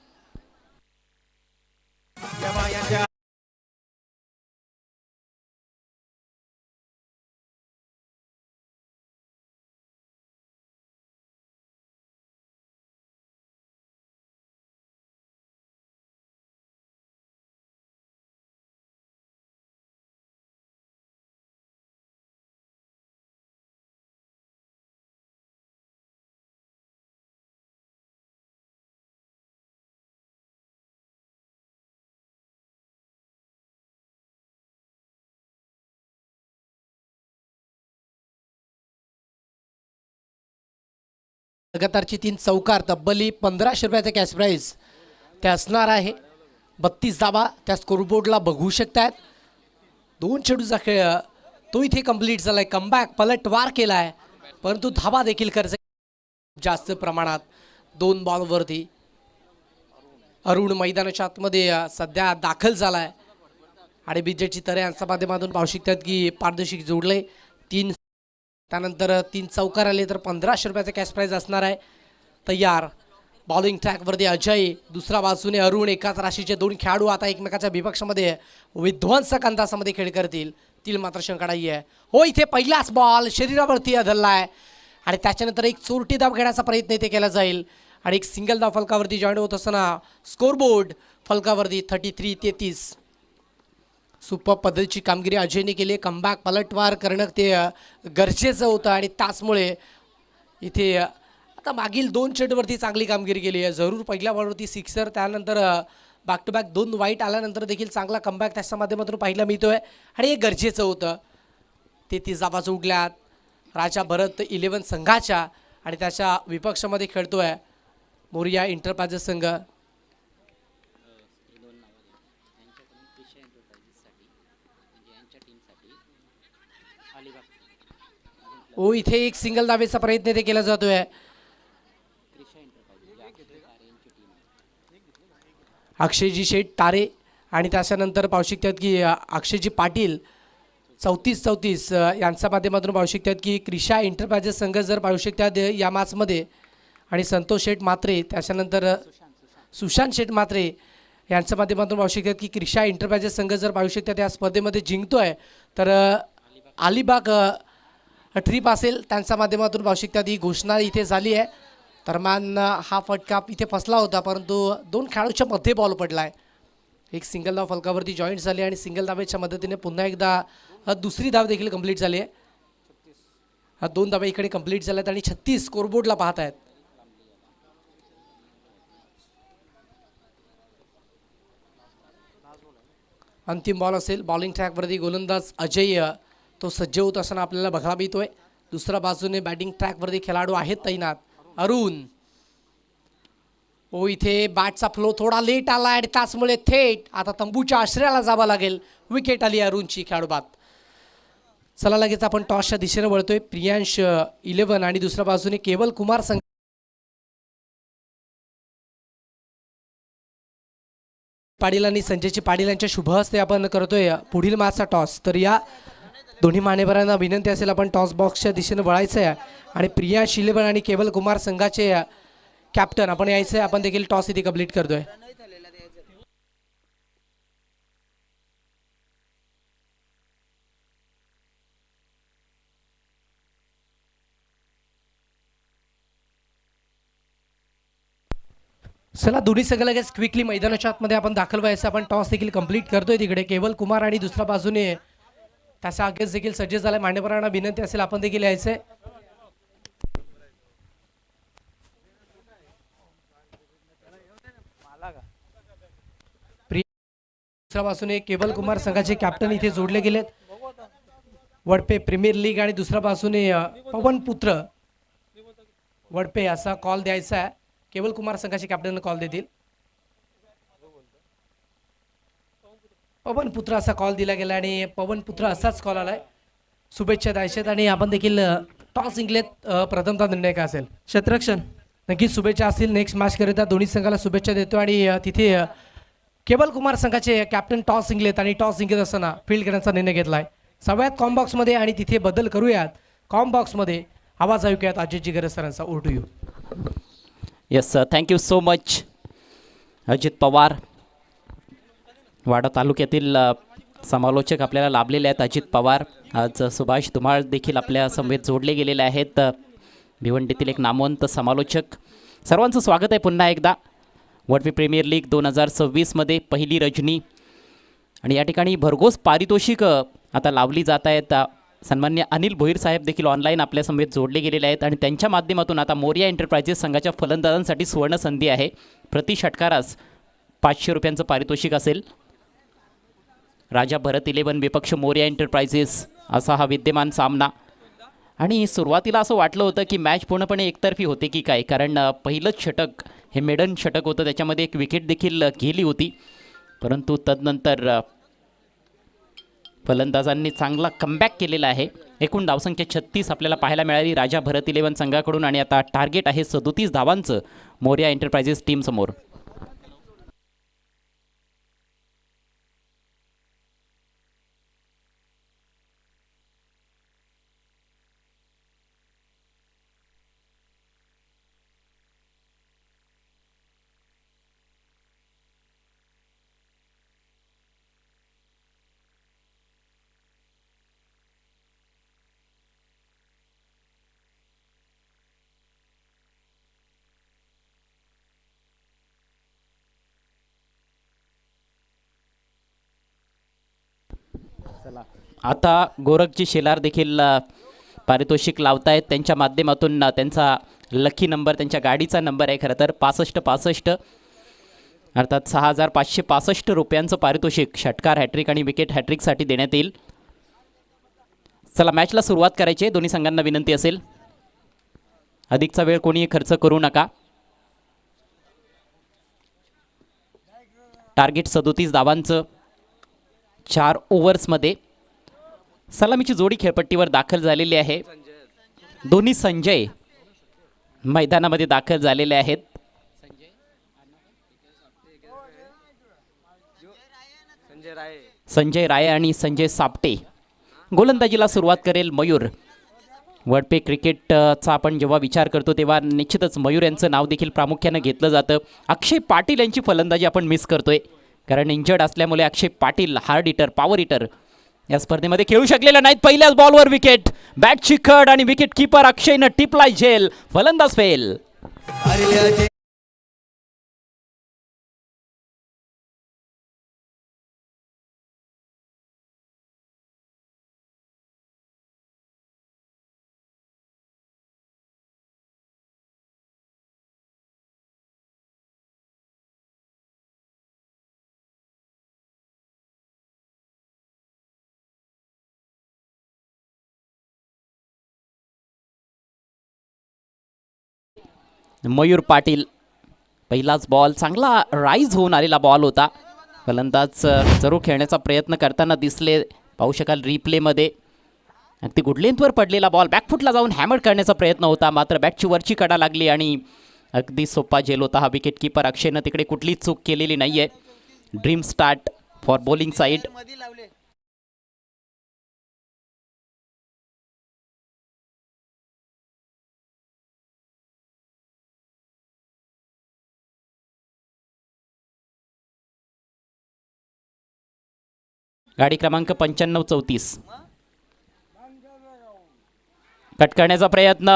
लगातारची 3 चौकार, तब्बली 1500 रुपयाचा कॅश प्राईज ते असणार आहे. 32 धाबा त्या स्कोरबोर्डला बघू शकतात. 2 चेंडूचा खेळ तो इथे कंप्लीट झालाय. कमबॅक पलटवार केलाय, परंतु धाबा देखील खर्च जास्त प्रमाणात. 2 बॉलवरती अरुण मैदानाच्या आतमध्ये सध्या दाखल झालाय आणि बिजेटची तरे यांच्या माध्यमातून पाहू शकतात की पारदर्शक जोडले. 3, त्यानंतर 3 चौकार आले तर 1500 रुपयाचा कॅश प्राईज असणार आहे. तयार बॉलिंग ट्रॅकवरती अजय, दुसऱ्या बाजूने अरुण. एकाच राशीचे 2 खेळाडू आता एकमेकाच्या विपक्षामध्ये विध्वंसक अंदाजामध्ये खेळ करतील, तील मात्र शंका नाही आहे. हो, इथे पहिलाच बॉल शरीरावरती आदळलाय आणि त्याच्यानंतर एक चोरटी धाव घेण्याचा प्रयत्न इथे केला जाईल आणि एक सिंगल धाव फलकावरती जॉईन होत असताना स्कोरबोर्ड फलकावरती 33-33. सुपर पद्धतीची कामगिरी अजयने केली. कमबॅक पलटवार करणं ते गरजेचं होतं आणि त्याचमुळे इथे आता मागील 2 चेंडूवरती चांगली कामगिरी केली आहे. जरूर पहिल्या बॉलवरती सिक्सर, त्यानंतर बॅक टू बॅक 2 वाईट आल्यानंतर देखील चांगला कमबॅक त्याच्या माध्यमातून पाहायला मिळतोय आणि हे गरजेचं होतं. 33 धाबा जोडल्यात राजा भरत 11 संघाच्या आणि त्याच्या विपक्षामध्ये खेळतोय मोरिया एंटरप्राइजेस संघ. इथे एक सिंगल धावेचा प्रयत्न ते केला जातोय. अक्षयजी शेठ तारे आणि त्याच्यानंतर पाहू शकतात की अक्षयजी पाटील 34-34 यांच्या माध्यमातून पाहू शकतात की क्रिशा एंटरप्राइजेस संघ जर पाहू शकतात या मॅचमध्ये आणि संतोष शेठ मात्रे त्याच्यानंतर सुशांत शेठ मात्रे यांच्या माध्यमातून पाहू शकतात की क्रिशा एंटरप्राइजेस संघ जर पाहू शकतात या स्पर्धेमध्ये जिंकतोय तर अलिबाग ट्रिप असेल त्यांच्या माध्यमातून पाहू शकतात ही घोषणा इथे झाली आहे. दरम्यान हा फटका इथे फसला होता परंतु 2 खेळाडूच्या मध्ये बॉल पडला आहे. एक सिंगल धाव फलकावरती जॉईंट झाली आणि सिंगल धावेच्या मदतीने पुन्हा एकदा दुसरी धाव देखील कंप्लीट झाली आहे. 2 धावा इकडे कंप्लीट झाल्यात आणि 36 स्कोरबोर्डला पाहत आहेत. अंतिम बॉल असेल. बॉलिंग ट्रॅकवरती गोलंदाज अजय तो सज्ज होत असताना आपल्याला बघायला मिळतोय. दुसऱ्या बाजूने बॅटिंग ट्रॅकवरती खेळाडू आहेत तैनात. अरुण इथे बॅटचा फ्लो थोडा लेट आला आणि त्याचमुळे थेट आता तंबूच्या आश्रयाला जावं लागेल. विकेट आली अरुणची खेळाडू बाद. चला लगेच आपण टॉसच्या दिशेने वळतोय. प्रियांश 11 आणि दुसऱ्या बाजूने केवल कुमार संघ पाटील आणि संजयची पाटील यांच्या शुभ हस्ते आपण करतोय पुढील मॅचचा टॉस. तर या दोन्ही मान्यवरांना विनंती असेल आपण टॉस बॉक्सच्या दिशेने वळायचं आहे आणि प्रियांश 11 आणि केवल कुमार संघाचे कॅप्टन आपण यायचं आहे. आपण देखील टॉस इथे कंप्लीट करतोय. चला दोन्ही सगळं लगेच क्विकली मैदानाच्या आतमध्ये आपण दाखल व्हायचं. आपण टॉस देखील कंप्लीट करतोय तिकडे केवल कुमार आणि दुसऱ्या बाजूने त्याचा अगेन्स्ट देखील सज्ज झालाय. मान्यवरांना विनंती असेल आपण देखील यायचंय. दुसऱ्या बाजूने केवल कुमार संघाचे कॅप्टन इथे जोडले गेलेत. वडपे प्रीमियर लीग आणि दुसऱ्या बाजूने पवन पुत्र वडपे असा कॉल द्यायचा आहे. केवल कुमार संघाचे कॅप्टन कॉल देतील. पवन पुत्र असा कॉल दिला गेला आणि पवन पुत्र असाच कॉल आलाय. शुभेच्छा द्यायच्यात आणि आपण देखील टॉस जिंकलेत. प्रथमतः निर्णय काय असेल? क्षेत्ररक्षण नक्कीच शुभेच्छा असतील. नेक्स्ट मॅच करिता दोन्ही संघाला शुभेच्छा देतो आणि तिथे केवल कुमार संघाचे कॅप्टन टॉस जिंकलेत आणि टॉस जिंकत असताना फील्ड करण्याचा निर्णय घेतलाय. सगळ्यात कॉम बॉक्समध्ये आणि तिथे बदल करूयात. कॉम बॉक्समध्ये आवाज ऐकूयात अजित जिगर सरांचा. Over to you. Yes sir, thank you so much. Ajit Pawar Wada तालुक्यातील समालोचक आपल्याला लाभलेले आहेत. अजित पवार, आज सुभाष धुमाळ देखील आपल्या समेत जोडले गेलेले आहेत. भिवंडीतील एक नामवंत समालोचक. सर्वांचं स्वागत आहे पुन्हा एकदा. वडपी प्रीमियर लीग 2026मध्ये पहिली रजनी आणि या ठिकाणी भरघोस पारितोषिक आता लावली जात आहेत. सन्मान्य अनिल भोईर साहेब देखील ऑनलाईन आपल्या समेत जोडले गेलेले आहेत आणि त्यांच्या माध्यमातून आता मोरिया एंटरप्राइजेस संघाच्या फलंदाजांसाठी सुवर्ण संधी आहे. प्रति षटकारास 500 रुपयांचं पारितोषिक असेल. राजा भरत 11 विपक्ष मोरिया एंटरप्राइजेस असा हा विद्यमान सामना. आणि सुरुवातीला असं वाटलं होतं की मॅच पूर्णपणे एकतर्फी होते की काय, कारण पहिलंच षटक हे मेडन षटक होतं, त्याच्यामध्ये एक विकेट देखील गेली होती. परंतु तदनंतर फलंदाजांनी चांगला कमबॅक केलेला आहे. एकूण धावसंख्या 36 आपल्याला पाहायला मिळाली राजा भरत 11 संघाकडून आणि आता टार्गेट आहे 37 धावांचं मोरिया एंटरप्राइजेस टीम समोर. आता गोरखजी शेलार देखील पारितोषिक लावतायत. त्यांच्या माध्यमातून त्यांचा लकी नंबर, त्यांच्या गाडीचा नंबर आहे खरं तर 6565, अर्थात 6565 रुपयांचं पारितोषिक षटकार हॅट्रिक आणि विकेट हॅट्रिकसाठी देण्यात येईल. चला मॅचला सुरुवात करायची आहे. दोन्ही संघांना विनंती असेल अधिकचा वेळ कोणीही खर्च करू नका. टार्गेट 37 धावांचं 4 ओव्हर्समध्ये. सलामीची जोडी खेळपट्टीवर दाखल झालेली आहे. दोन्ही संजय मैदानामध्ये दाखल झालेले आहेत. संजय राय आणि संजय सापटे. गोलंदाजीला सुरुवात करेल मयूर. वडपे क्रिकेटचा आपण जेव्हा विचार करतो तेव्हा निश्चितच मयूर यांचं नाव देखील प्रामुख्यानं घेतलं जातं. अक्षय पाटील यांची फलंदाजी आपण मिस करतोय, कारण इंजर्ड असल्यामुळे Akshay Patil hard hitter, power hitter या स्पर्धेमध्ये खेळू शकलेला नाहीत. पहिल्याच बॉलवर विकेट, बॅट चिखड आणि विकेट किपर अक्षयनं टिपलाय झेल. फलंदाज फेल. मयूर पाटील. पहिलाच बॉल चांगला राईज होऊन आलेला बॉल होता. फलंदाज जरूर खेळण्याचा प्रयत्न करताना दिसले, पाहू शकाल रिप्लेमध्ये. अगदी गुड लेंथवर पडलेला बॉल बॅकफुटला जाऊन हॅमर करण्याचा प्रयत्न होता, मात्र बॅटची वरची कडा लागली आणि अगदी सोपा झेल होता हा. विकेट किपर अक्षयनं तिकडे कुठलीच चूक केलेली नाहीये. Dream start for bowling side. गाडी क्रमांक 95-34. कट करण्याचा प्रयत्न,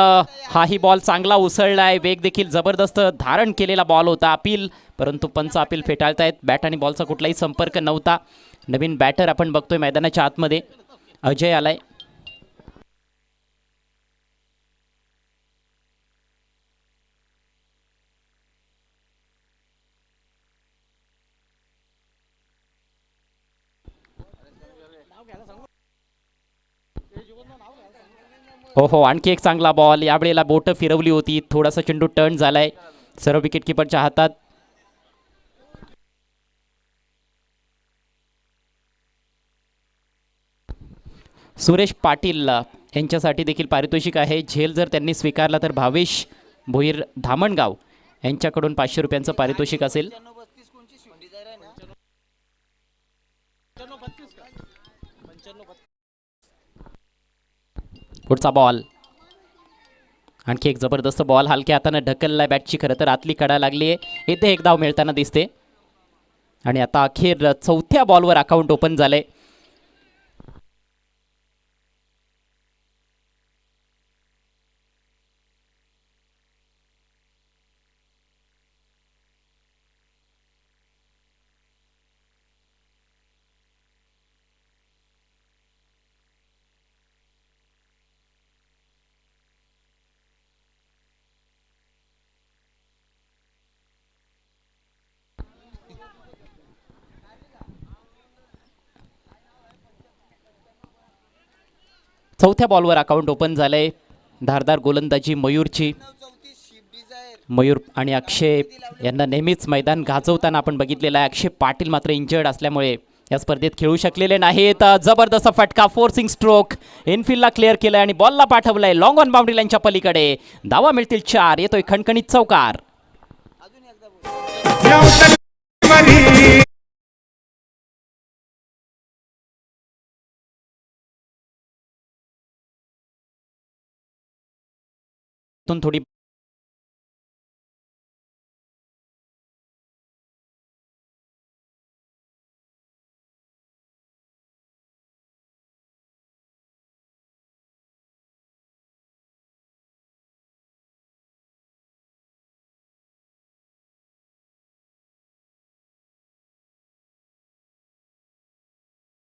हाही बॉल चांगला उसळलाय. वेग देखील जबरदस्त धारण केलेला बॉल होता. अपील, परंतु पंच अपील फेटाळतायत. बॅट आणि बॉलचा कुठलाही संपर्क नव्हता. नवीन बॅटर आपण बघतोय मैदानाच्या आतमध्ये, अजय आलाय. हो हो, आणखी एक चांगला बॉल. यावेळेला बोटं फिरवली होती, थोडासा चेंडू टर्न झालाय. सर्व विकेट किपरच्या हातात. सुरेश पाटील यांच्यासाठी देखील पारितोषिक आहे. झेल जर त्यांनी स्वीकारला तर भावेश भोईर धामणगाव यांच्याकडून 500 रुपयांचं पारितोषिक असेल. पुढचा बॉल, आणखी एक जबरदस्त बॉल हलक्या हाताने ढकललाय. बॅटची खरं तर आतली कडा लागली आहे. येथे एक धाव मिळताना दिसते आणि आता अखेर चौथ्या बॉलवर अकाउंट ओपन झालंय. चौथ्या बॉलवर अकाउंट ओपन झालंय. धारदार गोलंदाजी मयूरची. मयूर आणि अक्षय यांना नेहमीच मैदान गाजवताना आपण बघितलेलं आहे. अक्षय पाटील मात्र इंजर्ड असल्यामुळे या स्पर्धेत खेळू शकलेले नाहीत. जबरदस्त फटका, फोर्सिंग स्ट्रोक, इनफिल्डला क्लिअर केलाय आणि बॉलला पाठवलाय लॉंग ऑन बाउंड्री लाईनच्या पलीकडे. धावा मिळतील 4. येतोय खणखणीत चौकार. थोडी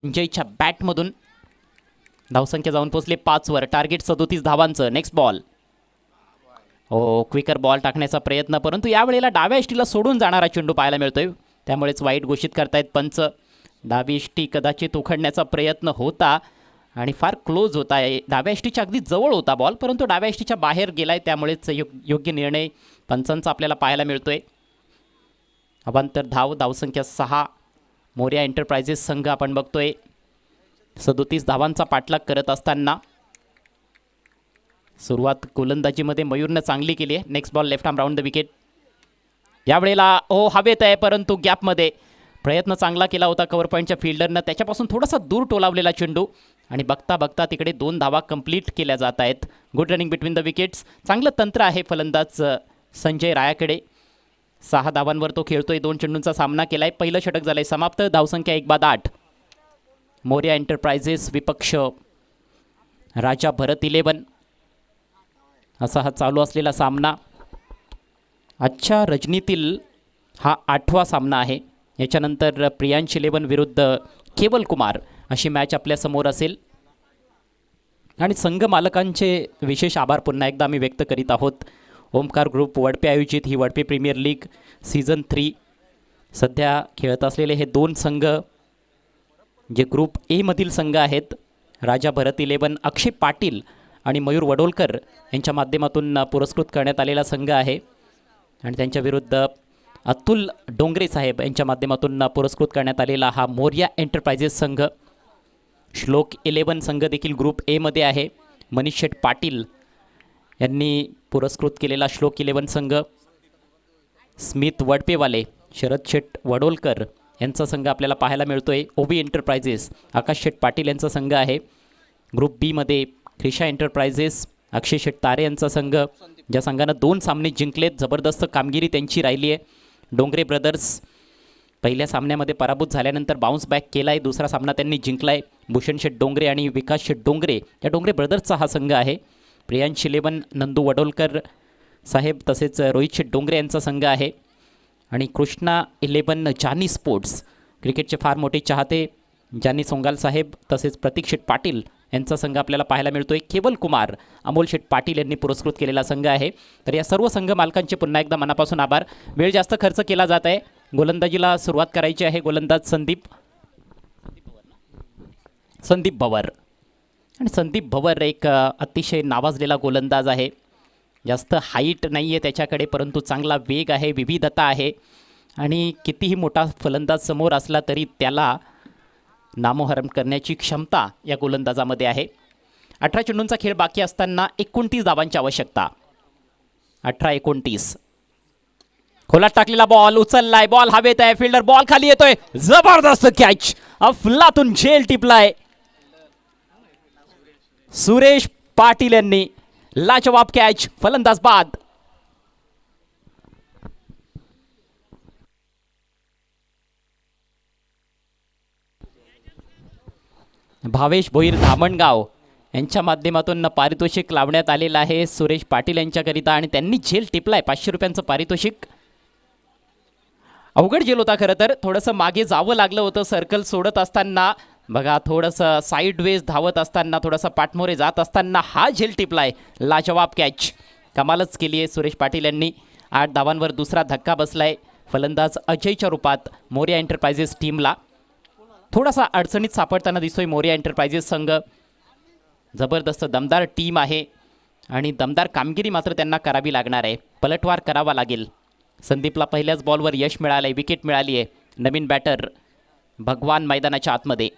संजयच्या बॅटमधून धावसंख्या जाऊन पोहोचले 5 वर. टार्गेट 37 धावांचं. Next ball. हो, क्विकर बॉल टाकण्याचा प्रयत्न, परंतु यावेळेला डाव्या इष्टीला सोडून जाणारा चेंडू पाहायला मिळतोय, त्यामुळेच वाईट घोषित करतायत पंच. डावी इष्टी कदाचित उखडण्याचा प्रयत्न होता आणि फार क्लोज होता. डाव्या इष्टीच्या अगदी जवळ होता बॉल, परंतु डाव्या इष्टीच्या बाहेर गेलाय, त्यामुळेच योग्य निर्णय पंचांचा आपल्याला पाहायला मिळतोय. अवांतर धावसंख्या 6. मोरया एंटरप्राइजेस संघ आपण बघतोय 37 धावांचा पाठलाग करत असताना सुरुवात गोलंदाजीमध्ये मयूरनं चांगली केली आहे. Next ball left arm round the wicket. यावेळेला हवेत आहे, परंतु गॅपमध्ये प्रयत्न चांगला केला होता कव्हर पॉईंटच्या फिल्डरनं. त्याच्यापासून थोडासा दूर टोलावलेला चेंडू आणि बघता बघता तिकडे 2 धावा कंप्लीट केल्या जात आहेत. Good running between the wickets. चांगलं तंत्र आहे फलंदाज संजय रायाकडे. 6 धावांवर तो खेळतोय. 2 चेंडूंचा सामना केलाय. पहिलं षटक झालंय समाप्त. धावसंख्या 1/8. मोर्या एंटरप्राइजेस विपक्ष राजा भरत 11. असा हा चालू असलेला सामना. आजच्या रजनीतील हा 8वा सामना आहे. याच्यानंतर प्रियांश 11 विरुद्ध केवल कुमार अशी मॅच आपल्यासमोर असेल. आणि संघ मालकांचे विशेष आभार पुन्हा एकदा आम्ही व्यक्त करीत आहोत. ओमकार ग्रुप वडपे आयोजित ही वडपे प्रीमियर लीग सीझन 3 सध्या खेळत असलेले हे 2 संघ जे ग्रुप ए मधील संघ आहेत, राजा भरत 11 अक्षय पाटील आणि मयूर वडोलकर यांच्या माध्यमातून पुरस्कृत करण्यात आलेला संघ आहे. आणि त्यांच्या विरुद्ध अतुल डोंगरे साहेब यांच्या माध्यमातून पुरस्कृत करण्यात आलेला हा मोर्या एंटरप्राइजेस संघ. श्लोक 11 संघ देखील ग्रुप ए मध्ये आहे. मनीष शेठ पाटील यांनी पुरस्कृत केलेला श्लोक 11 संघ. स्मित वडपेवाले, शरद शेठ वडोलकर यांचा संघ आपल्याला पाहायला मिळतोय. ओबी एंटरप्राइजेस आकाश शेठ पाटील यांचा संघ आहे. ग्रुप बी मध्ये क्रिशा एंटरप्राइजेस अक्षय शेठ तारे यांचा संघ, ज्या संघानं 2 सामने जिंकलेत. जबरदस्त कामगिरी त्यांची राहिली आहे. डोंगरे ब्रदर्स पहिल्या सामन्यामध्ये पराभूत झाल्यानंतर बाउन्स बॅक केला आहे. दुसरा सामना त्यांनी जिंकला आहे. भूषण शेठ डोंगरे आणि विकास शेठ डोंगरे या डोंगरे ब्रदर्सचा हा संघ आहे. प्रियांश 11 नंदू वडोलकर साहेब तसेच रोहित शेठ डोंगरे यांचा संघ आहे. आणि कृष्णा 11 जानी स्पोर्ट्स क्रिकेटचे फार मोठे चाहते जानी सोंगाल साहेब तसेच प्रतीक शेठ पाटील यांचा संघ आपल्याला पाहायला मिळतोय. केवल कुमार अमोल शेठ पाटील यांनी पुरस्कृत केलेला संघ आहे. तर या सर्व संघ मालकांचे पुन्हा एकदा मनापासून आभार. वेळ जास्त खर्च केला जात आहे. गोलंदाजीला सुरुवात करायची आहे. गोलंदाज संदीप भवर. आणि संदीप भवर एक अतिशय नावाजलेला गोलंदाज आहे. जास्त हाईट नाही आहे त्याच्याकडे, परंतु चांगला वेग आहे, विविधता आहे. आणि कितीही मोठा फलंदाज समोर असला तरी त्याला नामोहरम करण्याची क्षमता या गोलंदाजामध्ये आहे. 18 चेंडूंचा खेळ बाकी असताना 29 धावांची आवश्यकता. 18-29. खोलात टाकलेला बॉल उचललाय. बॉल हवेत आहे. फिल्डर बॉल खाली येतोय. जबरदस्त कॅच. अफलातून झेल टिपलाय. सुरेश पाटील यांनी लाजवाब कॅच. फलंदाज बाद. भावेश भोईर धामणगाव यांच्या माध्यमातून पारितोषिक लावण्यात आलेलं आहे सुरेश पाटील यांच्याकरिता. आणि त्यांनी झेल टिपलाय. 500 रुपयांचं पारितोषिक. अवघड झेल होता खरं तर. थोडंसं मागे जावं लागलं होतं सर्कल सोडत असताना. बघा थोडंसं साईडवेज धावत असताना, थोडंसं पाठमोरे जात असताना हा झेल टिपलाय. लाजवाब कॅच. कमालच केली आहे सुरेश पाटील यांनी. 8 धावांवर दुसरा धक्का बसलाय फलंदाज अजयच्या रूपात मोर्या एंटरप्राइजेस टीमला. थोडासा अडचणीत सापडताना दिसतोय मोर्या एंटरप्राइजेस संघ. जबरदस्त दमदार टीम आहे आणि दमदार कामगिरी मात्र त्यांना करावी लागणार आहे. पलटवार करावा लागेल. संदीपला पहिल्याच बॉलवर यश मिळालंय. विकेट मिळाली आहे. नवीन बॅटर भगवान मैदानाच्या आतमध्ये.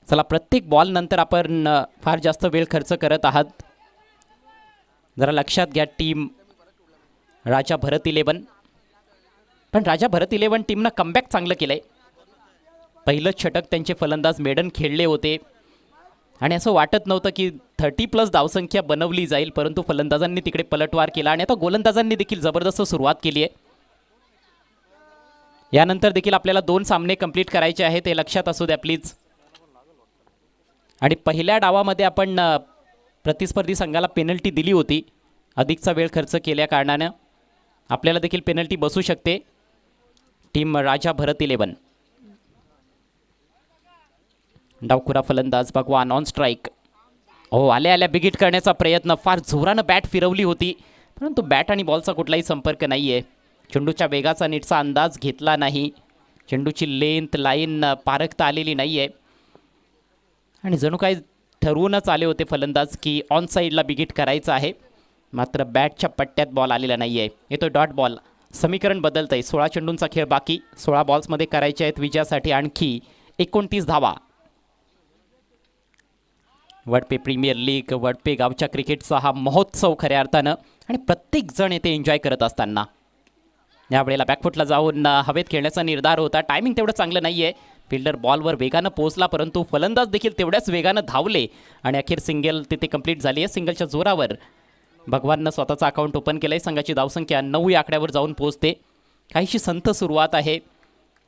चला प्रत्येक बॉल नंतर आपण फार जास्त वेळ खर्च करत आहात. जरा लक्षात घ्या टीम राजा भरत 11. पण राजा भरत 11 टीमनं कमबॅक चांगलं केलंय. पहिलं षटक त्यांचे फलंदाज मेडन खेळले होते आणि असं वाटत नव्हतं की 30+ धावसंख्या बनवली जाईल, परंतु फलंदाजांनी तिकडे पलटवार केला आणि आता गोलंदाजांनी देखील जबरदस्त सुरुवात केली आहे. यानंतर देखील आपल्याला 2 सामने कंप्लीट करायचे आहेत, हे लक्षात असू द्या प्लीज. आणि पहिल्या डावामध्ये आपण प्रतिस्पर्धी संघाला पेनल्टी दिली होती. अधिकचा वेळ खर्च केल्या कारणानं आपल्याला देखील पेनल्टी बसू शकते. टीम राजा भरत 11. डावखुरा फलंदाज भगवान ऑन स्ट्राईक. आल्या आल्या बिगिट करण्याचा प्रयत्न. फार जोरानं बॅट फिरवली होती, परंतु बॅट आणि बॉलचा कुठलाही संपर्क नाही आहे. चेंडूच्या वेगाचा नीटचा अंदाज घेतला नाही. चेंडूची लेंथ लाईन पारखता आलेली नाही आहे आणि जणू काही ठरवूनच आले होते फलंदाज की ऑन साईडला बिगिट करायचं आहे, मात्र बॅटच्या पट्ट्यात बॉल आलेला नाही आहे. येतो डॉट बॉल. समीकरण बदलतं आहे. 16 चेंडूंचा खेळ बाकी. 16 बॉल्समध्ये करायचे आहेत विजयासाठी आणखी 29 धावा. वडपे प्रीमियर लीग, वडपे गावच्या क्रिकेटचा हा महोत्सव खऱ्या अर्थानं, आणि प्रत्येक जण येथे एन्जॉय करत असताना यावेळेला बॅकफुटला जाऊन हवेत खेळण्याचा निर्धार होता. टायमिंग तेवढं चांगलं नाही आहे. फिल्डर बॉलवर वेगानं पोहोचला, परंतु फलंदाज देखील तेवढ्याच वेगानं धावले आणि अखेर सिंगल तिथे कंप्लीट झाली आहे. सिंगलच्या जोरावर भगवाननं स्वतःचं अकाउंट ओपन केलं आहे. संघाची धावसंख्या 9 या आकड्यावर जाऊन पोहोचते. काहीशी संथ सुरुवात आहे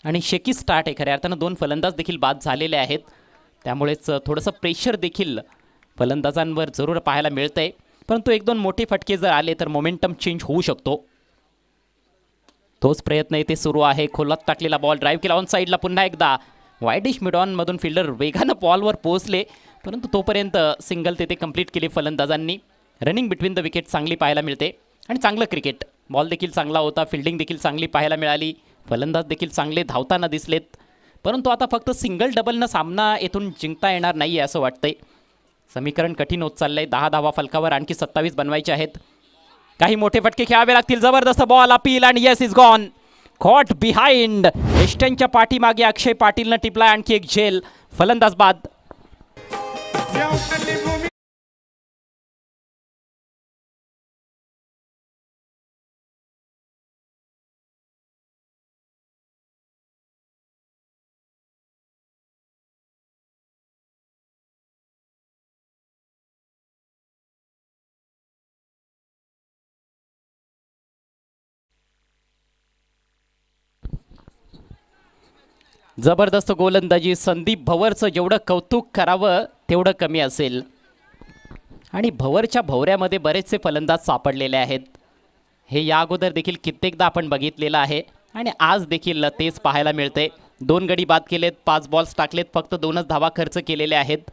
आणि शेकी स्टार्ट आहे. खऱ्या अर्थानं 2 फलंदाज देखील बाद झालेले आहेत, त्यामुळेच थोडंसं प्रेशर देखील फलंदाजांवर जरूर पाहायला मिळतं आहे. परंतु 1-2 मोठे फटके जर आले तर मोमेंटम चेंज होऊ शकतो. तोच प्रयत्न इथे सुरू आहे. खोलात टाकलेला बॉल ड्राईव्ह केला ऑन साईडला. पुन्हा एकदा वाईडिश मिडॉनमधून फिल्डर वेगानं बॉलवर पोहोचले, परंतु तोपर्यंत सिंगल तिथे कंप्लीट केली फलंदाजांनी. रनिंग बिटवीन द विकेट चांगली पाहायला मिळते आणि चांगलं क्रिकेट. बॉल देखील चांगला होता, फिल्डिंग देखील चांगली पाहायला मिळाली, फलंदाज देखील चांगले धावताना दिसलेत. परंतु आता फक्त सिंगल डबलनं सामना येथून जिंकता येणार नाही आहे असं वाटतंय. समीकरण कठीण होत चाललंय. 10 धावा फलकावर आणखी 27 बनवायचे आहेत. काही मोठे फटके खेळावे लागतील. जबरदस्त बॉल अपील आणि yes is gone. Caught behind. एस्टनच्या पाठीमागे अक्षय पाटीलनं टिपलाय आणखी एक झेल. फलंदाज बाद. जबरदस्त गोलंदाजी. संदीप भवरचं जेवढं कौतुक करावं तेवढं कमी असेल. आणि भवरच्या भवऱ्यामध्ये बरेचसे फलंदाज सापडलेले आहेत. हे या अगोदर देखील कित्येकदा आपण बघितलेलं आहे आणि आज देखील तेच पाहायला मिळते. 2 गडी बाद केलेत, 5 बॉल्स टाकलेत, फक्त 2च धावा खर्च केलेले आहेत.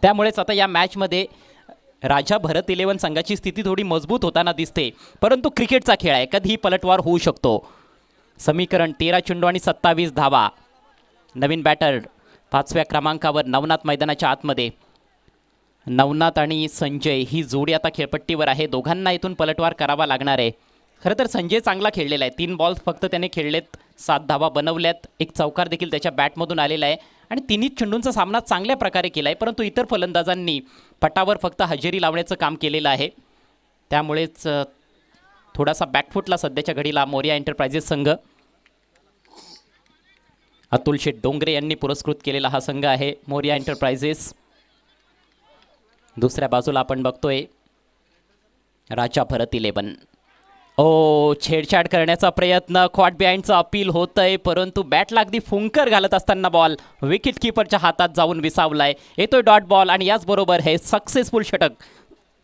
त्यामुळेच आता या मॅचमध्ये राजा भरत 11 संघाची स्थिती थोडी मजबूत होताना दिसते. परंतु क्रिकेटचा खेळ आहे, कधीही पलटवार होऊ शकतो. समीकरण 13 चेंडू आणि 27 धावा. नवीन बॅटर 5व्या क्रमांकावर नवनाथ मैदानाच्या आतमध्ये. नवनाथ आणि संजय ही जोडी आता खेळपट्टीवर आहे. दोघांना इथून पलटवार करावा लागणार आहे. खरं तर संजय चांगला खेळलेला आहे. 3 बॉल्स फक्त त्याने खेळलेत, 7 धावा बनवल्यात. एक चौकार देखील त्याच्या बॅटमधून आलेला आहे आणि 3 चेंडूंचा सामना चांगल्या प्रकारे केला आहे. परंतु इतर फलंदाजांनी पटावर फक्त हजेरी लावण्याचं काम केलेलं आहे. त्यामुळेच थोडासा बॅकफुटला सध्याच्या घडीला मोरिया एंटरप्राइजेस संघ. अतुल शेठ डोंगरे यांनी पुरस्कृत केलेला हा संघ आहे मोरिया एंटरप्राइजेस. दुसऱ्या बाजूला आपण बघतोय राजा भरत 11. छेडछाड करण्याचा प्रयत्न. कॉट बिहाइंडचं अपील होतंय, परंतु बॅटला अगदी फुंकर घालत असताना बॉल विकेट किपरच्या हातात जाऊन विसावलाय. येतोय डॉट बॉल आणि याचबरोबर हे सक्सेसफुल षटक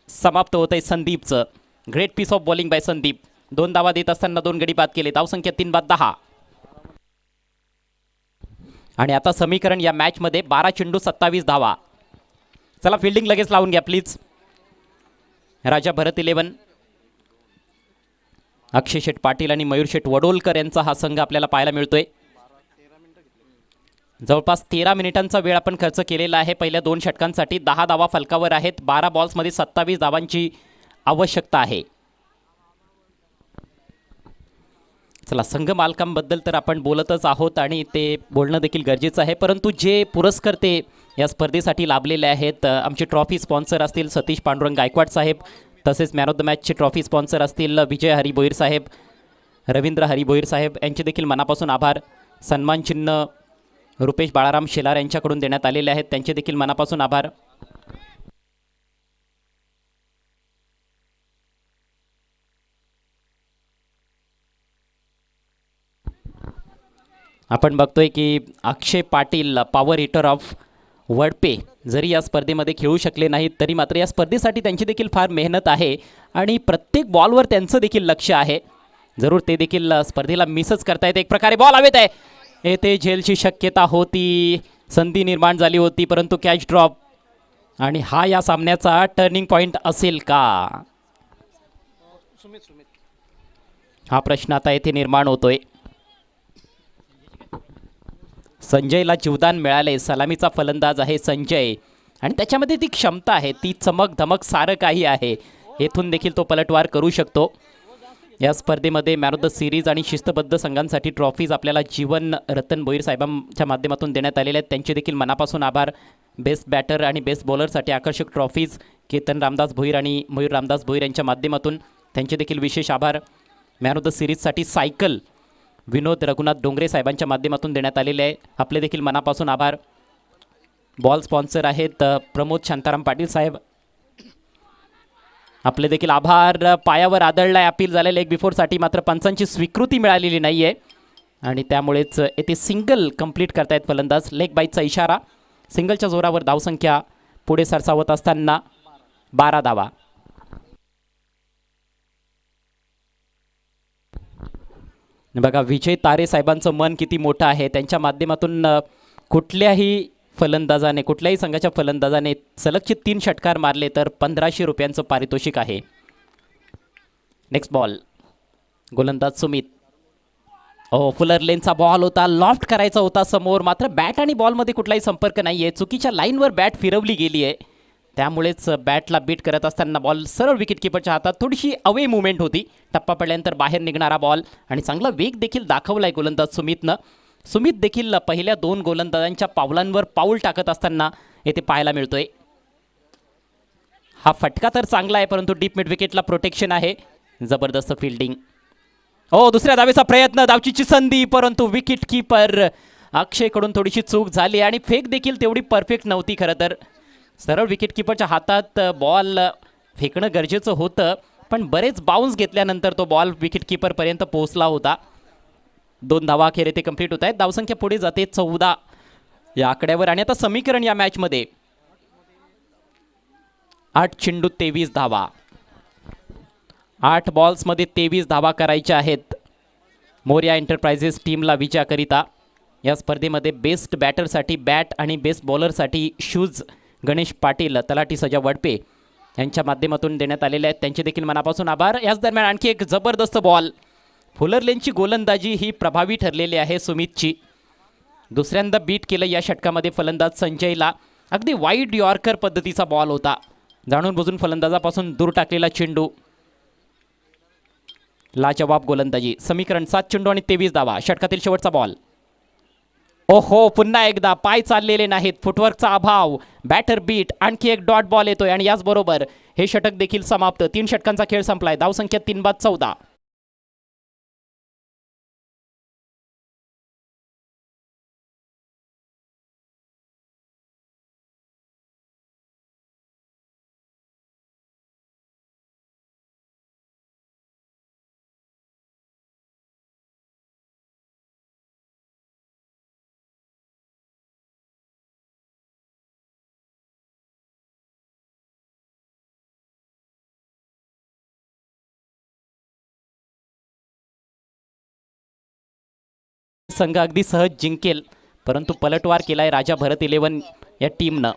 समाप्त होतंय संदीपचं. Great piece of bowling by Sandeep. 2 धावा देत असताना 2 गडी बाद केले. धावसंख्या 3 बाद 10. आणि आता समीकरण या मॅचमध्ये 12 चेंडू 27 धावा. चला फिल्डिंग लगेच लावून घ्या प्लीज. राजा भरत 11, अक्षय शेठ पाटील आणि मयूर शेठ वडोलकर यांचा हा संघ आपल्याला पाहायला मिळतोय. जवळपास 13 मिनिटांचा वेळ आपण खर्च केलेला आहे पहिल्या 2 षटकांसाठी. 10 धावा फलकावर आहेत. 12 बॉल्समध्ये 27 धावांची आवश्यकता आहे. चला, संघ मालकांबद्दल तर आपण बोलतच आहोत आणि ते बोलणं देखील गरजेचं आहे. परंतु जे पुरस्कर्ते या स्पर्धेसाठी लाभलेले आहेत, आमचे ट्रॉफी स्पॉन्सर असतील सतीश पांडुरंग गायकवाड साहेब, तसेच मॅन ऑफ द मॅचचे ट्रॉफी स्पॉन्सर असतील विजय हरी भोईर साहेब, रवींद्र हरी भोईर साहेब, यांचे देखील मनापासून आभार. सन्मान चिन्ह रुपेश बाळाराम शेलार यांच्याकडून देण्यात आलेले आहेत, त्यांचे देखील मनापासून आभार. आपण बघतोय की अक्षय Patil, power heater of Wadpe, जरी या स्पर्धेमध्ये खेळू शकले नाहीत तरी मात्र या स्पर्धेसाठी त्यांची देखील फार मेहनत आहे आणि प्रत्येक बॉलवर त्यांचं देखील लक्ष आहे. जरूर ते देखील स्पर्धेला मिसच करतायत. एक प्रकारे बॉल हवेत आहे, येथे झेलची शक्यता होती, संधी निर्माण झाली होती, परंतु कॅच ड्रॉप. आणि हा या सामन्याचा टर्निंग पॉईंट असेल का, हा प्रश्न आता येथे निर्माण होतोय. संजयला जीवदान मिळाले. सलामीचा फलंदाज आहे संजय आणि त्याच्यामध्ये ती क्षमता आहे, ती चमक धमक सारं काही आहे. येथून देखील तो पलटवार करू शकतो. या स्पर्धेमध्ये मॅन ऑफ द सिरीज आणि शिस्तबद्ध संघांसाठी ट्रॉफीज आपल्याला जीवन रतन भोईर साहेबांच्या माध्यमातून देण्यात आलेल्या आहेत, त्यांचे देखील मनापासून आभार. बेस्ट बॅटर आणि बेस्ट बॉलरसाठी आकर्षक ट्रॉफीज केतन रामदास भोईर आणि मयूर रामदास भोईर यांच्या माध्यमातून त्यांचे देखील विशेष आभार. मॅन ऑफ द सिरीजसाठी सायकल विनोद रघुनाथ डोंगरे साहेबांच्या माध्यमातून देण्यात आलेले आहे. आपले देखील मनापासून आभार. बॉल स्पॉन्सर आहेत प्रमोद शांताराम पाटील साहेब, आपले देखील आभार. पायावर आदळला आहे अपील झालेलं एक बिफोरसाठी, मात्र पंचांची स्वीकृती मिळालेली नाही आहे आणि त्यामुळेच येथे सिंगल कंप्लीट करतायत फलंदाज. लेग बाईटचा इशारा. सिंगलच्या जोरावर धावसंख्या पुढे सरसावत असताना 12 धावा. बघा विजय तारे साहेबांचं मन किती मोठं आहे. त्यांच्या माध्यमातून कुठल्याही संघाच्या फलंदाजाने सलगचे 3 षटकार मारले तर 1500 रुपयांचं पारितोषिक आहे. Next ball. गोलंदाज सुमित. फुलर लेनचा बॉल होता, लॉफ्ट करायचा होता समोर, मात्र बॅट आणि बॉलमध्ये कुठलाही संपर्क नाही आहे. चुकीच्या लाईनवर बॅट फिरवली गेली आहे, त्यामुळेच बॅटला बीट करत असताना बॉल सरळ विकेटकीपरच्या हातात. थोडीशी अवे मुवमेंट होती. टप्पा पडल्यानंतर बाहेर निघणारा बॉल आणि चांगला वेग देखील दाखवलाय गोलंदाज सुमितनं. सुमित देखील पहिल्या 2 गोलंदाजांच्या पावलांवर पाऊल टाकत असताना येथे पाहायला मिळतोय. हा फटका तर चांगला आहे, परंतु डीप मिड विकेटला प्रोटेक्शन आहे. जबरदस्त फिल्डिंग. दुसऱ्या धावेचा प्रयत्न, धावचीची संधी, परंतु विकेट कीपर अक्षयकडून थोडीशी चूक झाली आणि फेक देखील तेवढी परफेक्ट नव्हती. खरं तर सरळ विकेट कीपरच्या हातात बॉल फेकणं गरजेचं होतं, पण बरेच बाउन्स घेतल्यानंतर तो बॉल विकेट कीपरपर्यंत पोहोचला होता. 2 धावा अखेर येथे कंप्लीट होत आहेत. धावसंख्या पुढे जाते 14 या आकड्यावर. आणि आता समीकरण या मॅचमध्ये 8 चेंडू 23 धावा. 8 बॉल्समध्ये 23 धावा करायच्या आहेत मोरया एंटरप्राइजेस टीमला विजयाकरिता. या स्पर्धेमध्ये बेस्ट बॅटरसाठी बॅट आणि बेस्ट बॉलरसाठी शूज गणेश पाटील, तलाठी सजा वडपे यांच्या माध्यमातून देण्यात आलेले आहेत. त्यांचे देखील मनापासून आभार. याच दरम्यान आणखी एक जबरदस्त बॉल. फुलर लेनची गोलंदाजी ही प्रभावी ठरलेली आहे सुमितची. दुसऱ्यांदा बीट केलं या षटकामध्ये फलंदाज संजयला. अगदी वाईड यॉर्कर पद्धतीचा बॉल होता. जाणून बुजून फलंदाजापासून दूर टाकलेला चेंडू. लाजवाब गोलंदाजी. समीकरण 7 चेंडू आणि 23 धावा. षटकातील शेवटचा बॉल. पुन्हा एकदा पाय चाललेले नाहीत, फुटवर्कचा अभाव, बॅटर बीट. आणखी एक डॉट बॉल येतोय आणि याचबरोबर हे षटक देखील समाप्त. 3 षटकांचा खेळ संपलाय. धावसंख्या 3/14. संघ अगदी सहज जिंकेल, परंतु पलटवार केलाय राजा भरत 11 या टीमनं.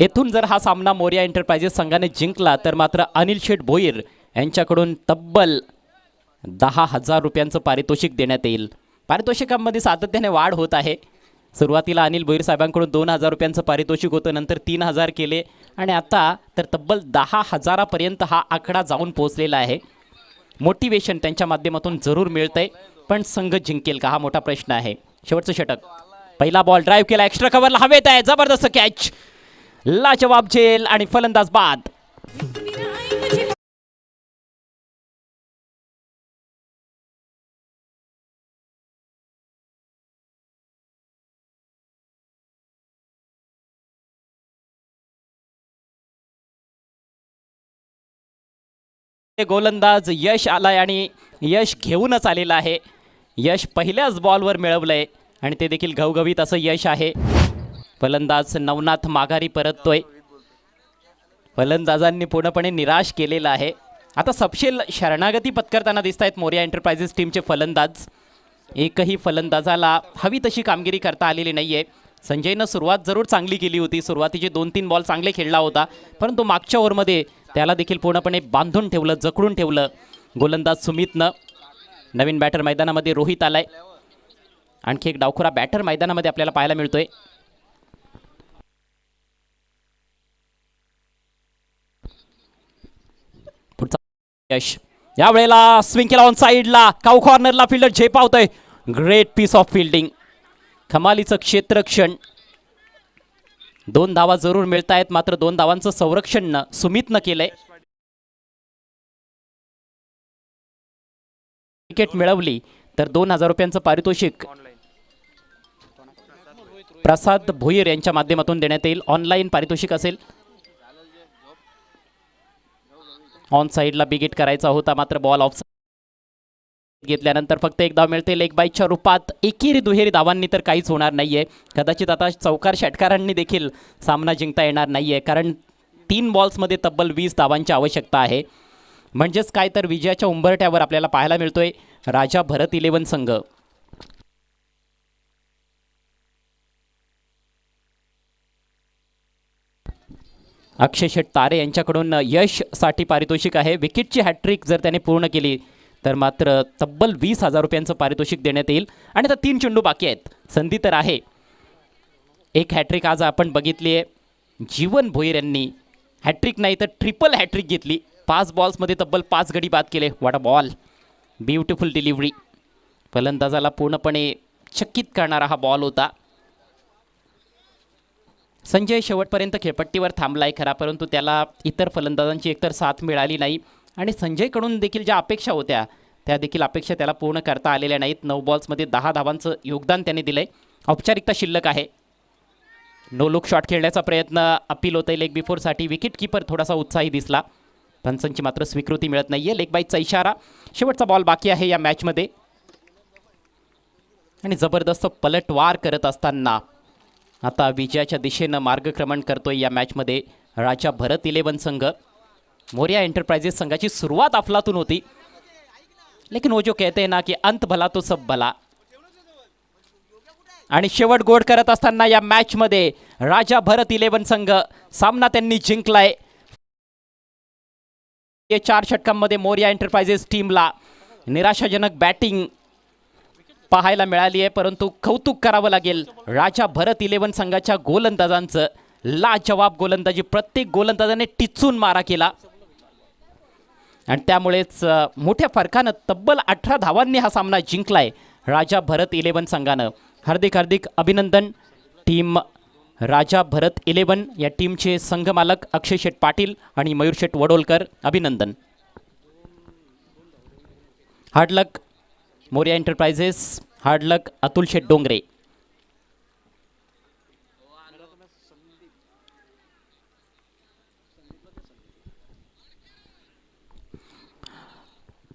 येथून जर हा सामना मोरया एंटरप्राइजेस संघाने जिंकला तर मात्र अनिल शेठ भोईर यांच्याकडून तब्बल 10,000 रुपयांचं पारितोषिक देण्यात येईल. पारितोषिकांमध्ये सातत्याने वाढ होत आहे. सुरुवातीला अनिल भोईर साहेबांकडून 2,000 रुपयांचं पारितोषिक होतं, नंतर 3,000 केले आणि आता तर तब्बल 10,000 पर्यंत हा आकडा जाऊन पोहोचलेला आहे. मोटिवेशन त्यांच्या माध्यमातून जरूर मिळतंय, पण संघ जिंकेल का हा मोठा प्रश्न आहे. शेवटचं षटक. पहिला बॉल ड्राईव्ह केला, एक्स्ट्रा कव्हरला हवेत आहे, जबरदस्त कॅच, लाजवाब झेल आणि फलंदाज बाद. गोलंदाज यश आलाय आणि यश घेऊनच आलेला आहे. यश पहिल्याच बॉलवर मिळवलंय आणि ते देखील घवघवीत असं यश आहे. फलंदाज नवनाथ माघारी परततोय. फलंदाजांनी पूर्णपणे निराश केलेला आहे. आता सपशेल शरणागती पत्करताना दिसत आहेत मोरया एंटरप्राइजेस टीमचे फलंदाज. एकही फलंदाजाला हवी तशी कामगिरी करता आलेली नाही आहे. संजयनं सुरुवात जरूर चांगली केली होती. सुरुवातीचे 2-3 बॉल चांगले खेळला होता, परंतु मागच्या ओव्हरमध्ये त्याला देखील पूर्णपणे बांधून ठेवलं, जखडून ठेवलं गोलंदाज सुमितनं. नवीन बॅटर मैदानामध्ये रोहित आलाय. आणखी एक डावखुरा बॅटर मैदानामध्ये आपल्याला पाहायला मिळतोय. यश यावेळेला स्विंग केला ऑन साईडला, काऊ कॉर्नरला फिल्डर झेपावतोय. ग्रेट पीस ऑफ फिल्डिंग, कमालीचं क्षेत्ररक्षण. 2 धावा जरूर मिळत आहेत, मात्र 2 धावांचं संरक्षण सुमितनं केलंय. विकेट मिळवली तर 2,000 रुपयांचं पारितोषिक प्रसाद भोईर यांच्या माध्यमातून देण्यात येईल. ऑनलाईन पारितोषिक असेल. ऑन साईडला बिग हिट करायचा होता, मात्र बॉल ऑफ घेतल्यानंतर फक्त 1 धाव मिळते. लेग बाईटच्या रूपात एकेरी दुहेरी धावांनी तर काहीच होणार नाहीये. कदाचित आता चौकार षटकारांनी देखील सामना जिंकता येणार नाहीये, कारण 3 बॉल्समध्ये तब्बल 20 धावांची आवश्यकता आहे. म्हणजेच काय तर विजयाच्या उंबरठ्यावर आपल्याला पाहायला मिळतोय राजा भरत 11 संघ. अक्षय शेट तारे यांच्याकडून यशसाठी पारितोषिक आहे. विकेटची हॅट्रिक जर त्याने पूर्ण केली तर मात्र तब्बल 20,000 रुपयांचं पारितोषिक देण्यात येईल. आणि आता 3 चेंडू बाकी आहेत, संधी तर आहे. एक हॅट्रिक आज आपण बघितली आहे, जीवन भोईर यांनी हॅट्रिक नाही तर ट्रिपल हॅट्रिक घेतली. 5 बॉल्समध्ये तब्बल 5 गडी बाद केले. What a ball, beautiful delivery. फलंदाजाला पूर्णपणे चकित करणारा हा बॉल होता. संजय शेवटपर्यंत खेळपट्टीवर थांबलाय खरा, परंतु त्याला इतर फलंदाजांची एकतर साथ मिळाली नाही आणि संजयकडून देखील ज्या अपेक्षा होत्या त्या देखील अपेक्षा त्याला पूर्ण करता आलेल्या नाहीत. 9 बॉल्समध्ये 10 धावांचं योगदान त्याने दिलंय. औपचारिकता शिल्लक आहे. नो लुक शॉट खेळण्याचा प्रयत्न अपील होतंय लेग बिफोरसाठी. विकेट किपर थोडासा उत्साही दिसला, पंचांची मात्र स्वीकृती मिळत नाहीये. लेग बाईटचा इशारा. शेवटचा बॉल बाकी आहे या मॅचमध्ये आणि जबरदस्त पलटवार करत असताना आता विजयाच्या दिशेनं मार्गक्रमण करतोय या मॅचमध्ये राजा भरत 11 संघ. मोरिया एंटरप्राइजेस संघाची सुरुवात अफलातून होती, लेकिन वो जो कहते हैं ना कि अंत भला तो सब भला. आणि शेवट गोड करत असताना या मॅचमध्ये राजा भरत 11 संघ सामना त्यांनी जिंकलाय. 4 षटकांमध्ये मोरिया एंटरप्राइजेस टीमला निराशाजनक बॅटिंग पाहायला मिळाली आहे, परंतु कौतुक करावं लागेल राजा भरत 11 संघाच्या गोलंदाजांचं. लाजवाब गोलंदाजी, प्रत्येक गोलंदाजाने टिचून मारा केला आणि त्यामुळेच मोठ्या फरकानं तब्बल 18 धावांनी हा सामना जिंकलाय राजा भरत 11 संघानं. हार्दिक हार्दिक अभिनंदन टीम राजा भरत 11 या टीमचे संघमालक अक्षय शेट पाटील आणि मयूर शेट वडोलकर. अभिनंदन. हार्ड लक मोरिया एंटरप्राइजेस, हार्ड लक अतुल शेट डोंगरे.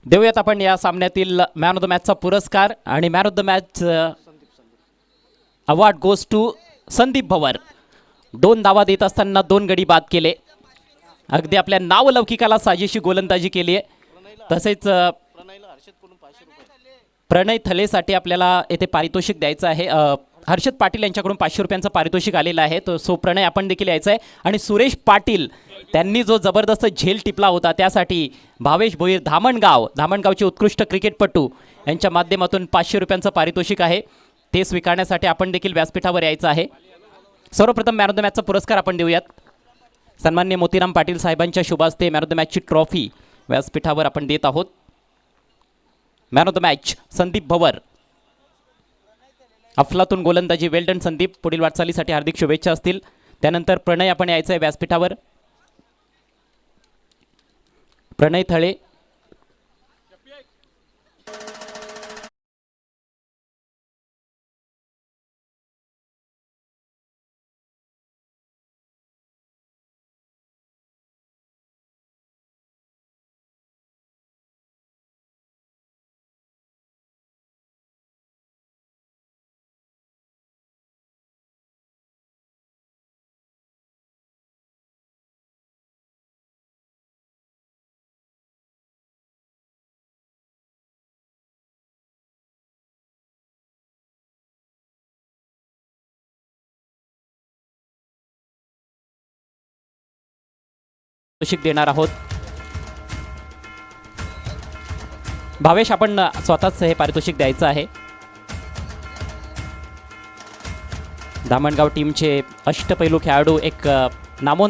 देऊयात आपण या सामन्यातील मॅन ऑफ द मॅचचा पुरस्कार आणि man of the match award goes to Sandeep Bhavar. 2 धावा देत असताना 2 गडी बाद केले. अगदी आपल्या नावलौकिकाला साजेशी गोलंदाजी केली आहे. तसेच प्रणय थलेसाठी आपल्याला येथे पारितोषिक द्यायचं आहे. हर्षद पाटील यांच्याकडून 500 रुपयांचं पारितोषिक आलेलं आहे. तो सो प्रणय आपण देखील यायचं आहे. आणि सुरेश पाटील त्यांनी जो जबरदस्त झेल टिपला होता त्यासाठी भावेश भोईर धामणगावचे उत्कृष्ट क्रिकेटपटू यांच्या माध्यमातून 500 रुपयांचं पारितोषिक आहे. ते स्वीकारण्यासाठी आपण देखील व्यासपीठावर यायचं आहे. सर्वप्रथम मॅन ऑफ द मॅचचा पुरस्कार आपण देऊयात. सन्माननीय मोतीराम पाटील साहेबांच्या शुभ हस्ते मॅन ऑफ द मॅचची ट्रॉफी व्यासपीठावर आपण देत आहोत. Man of the match Sandeep Bhavar. अफलातून गोलंदाजी, वेल डन संदीप. पुढील वाटचालीसाठी हार्दिक शुभेच्छा असतील. त्यानंतर प्रणय आपण यायचं आहे व्यासपीठावर. प्रणय थळे. पारितोषिक देणार आहोत. भावेश आपण स्वतःच हे पारितोषिक द्यायचं आहे. धामणगाव टीमचे अष्टपैलू खेळाडू, एक नामवंत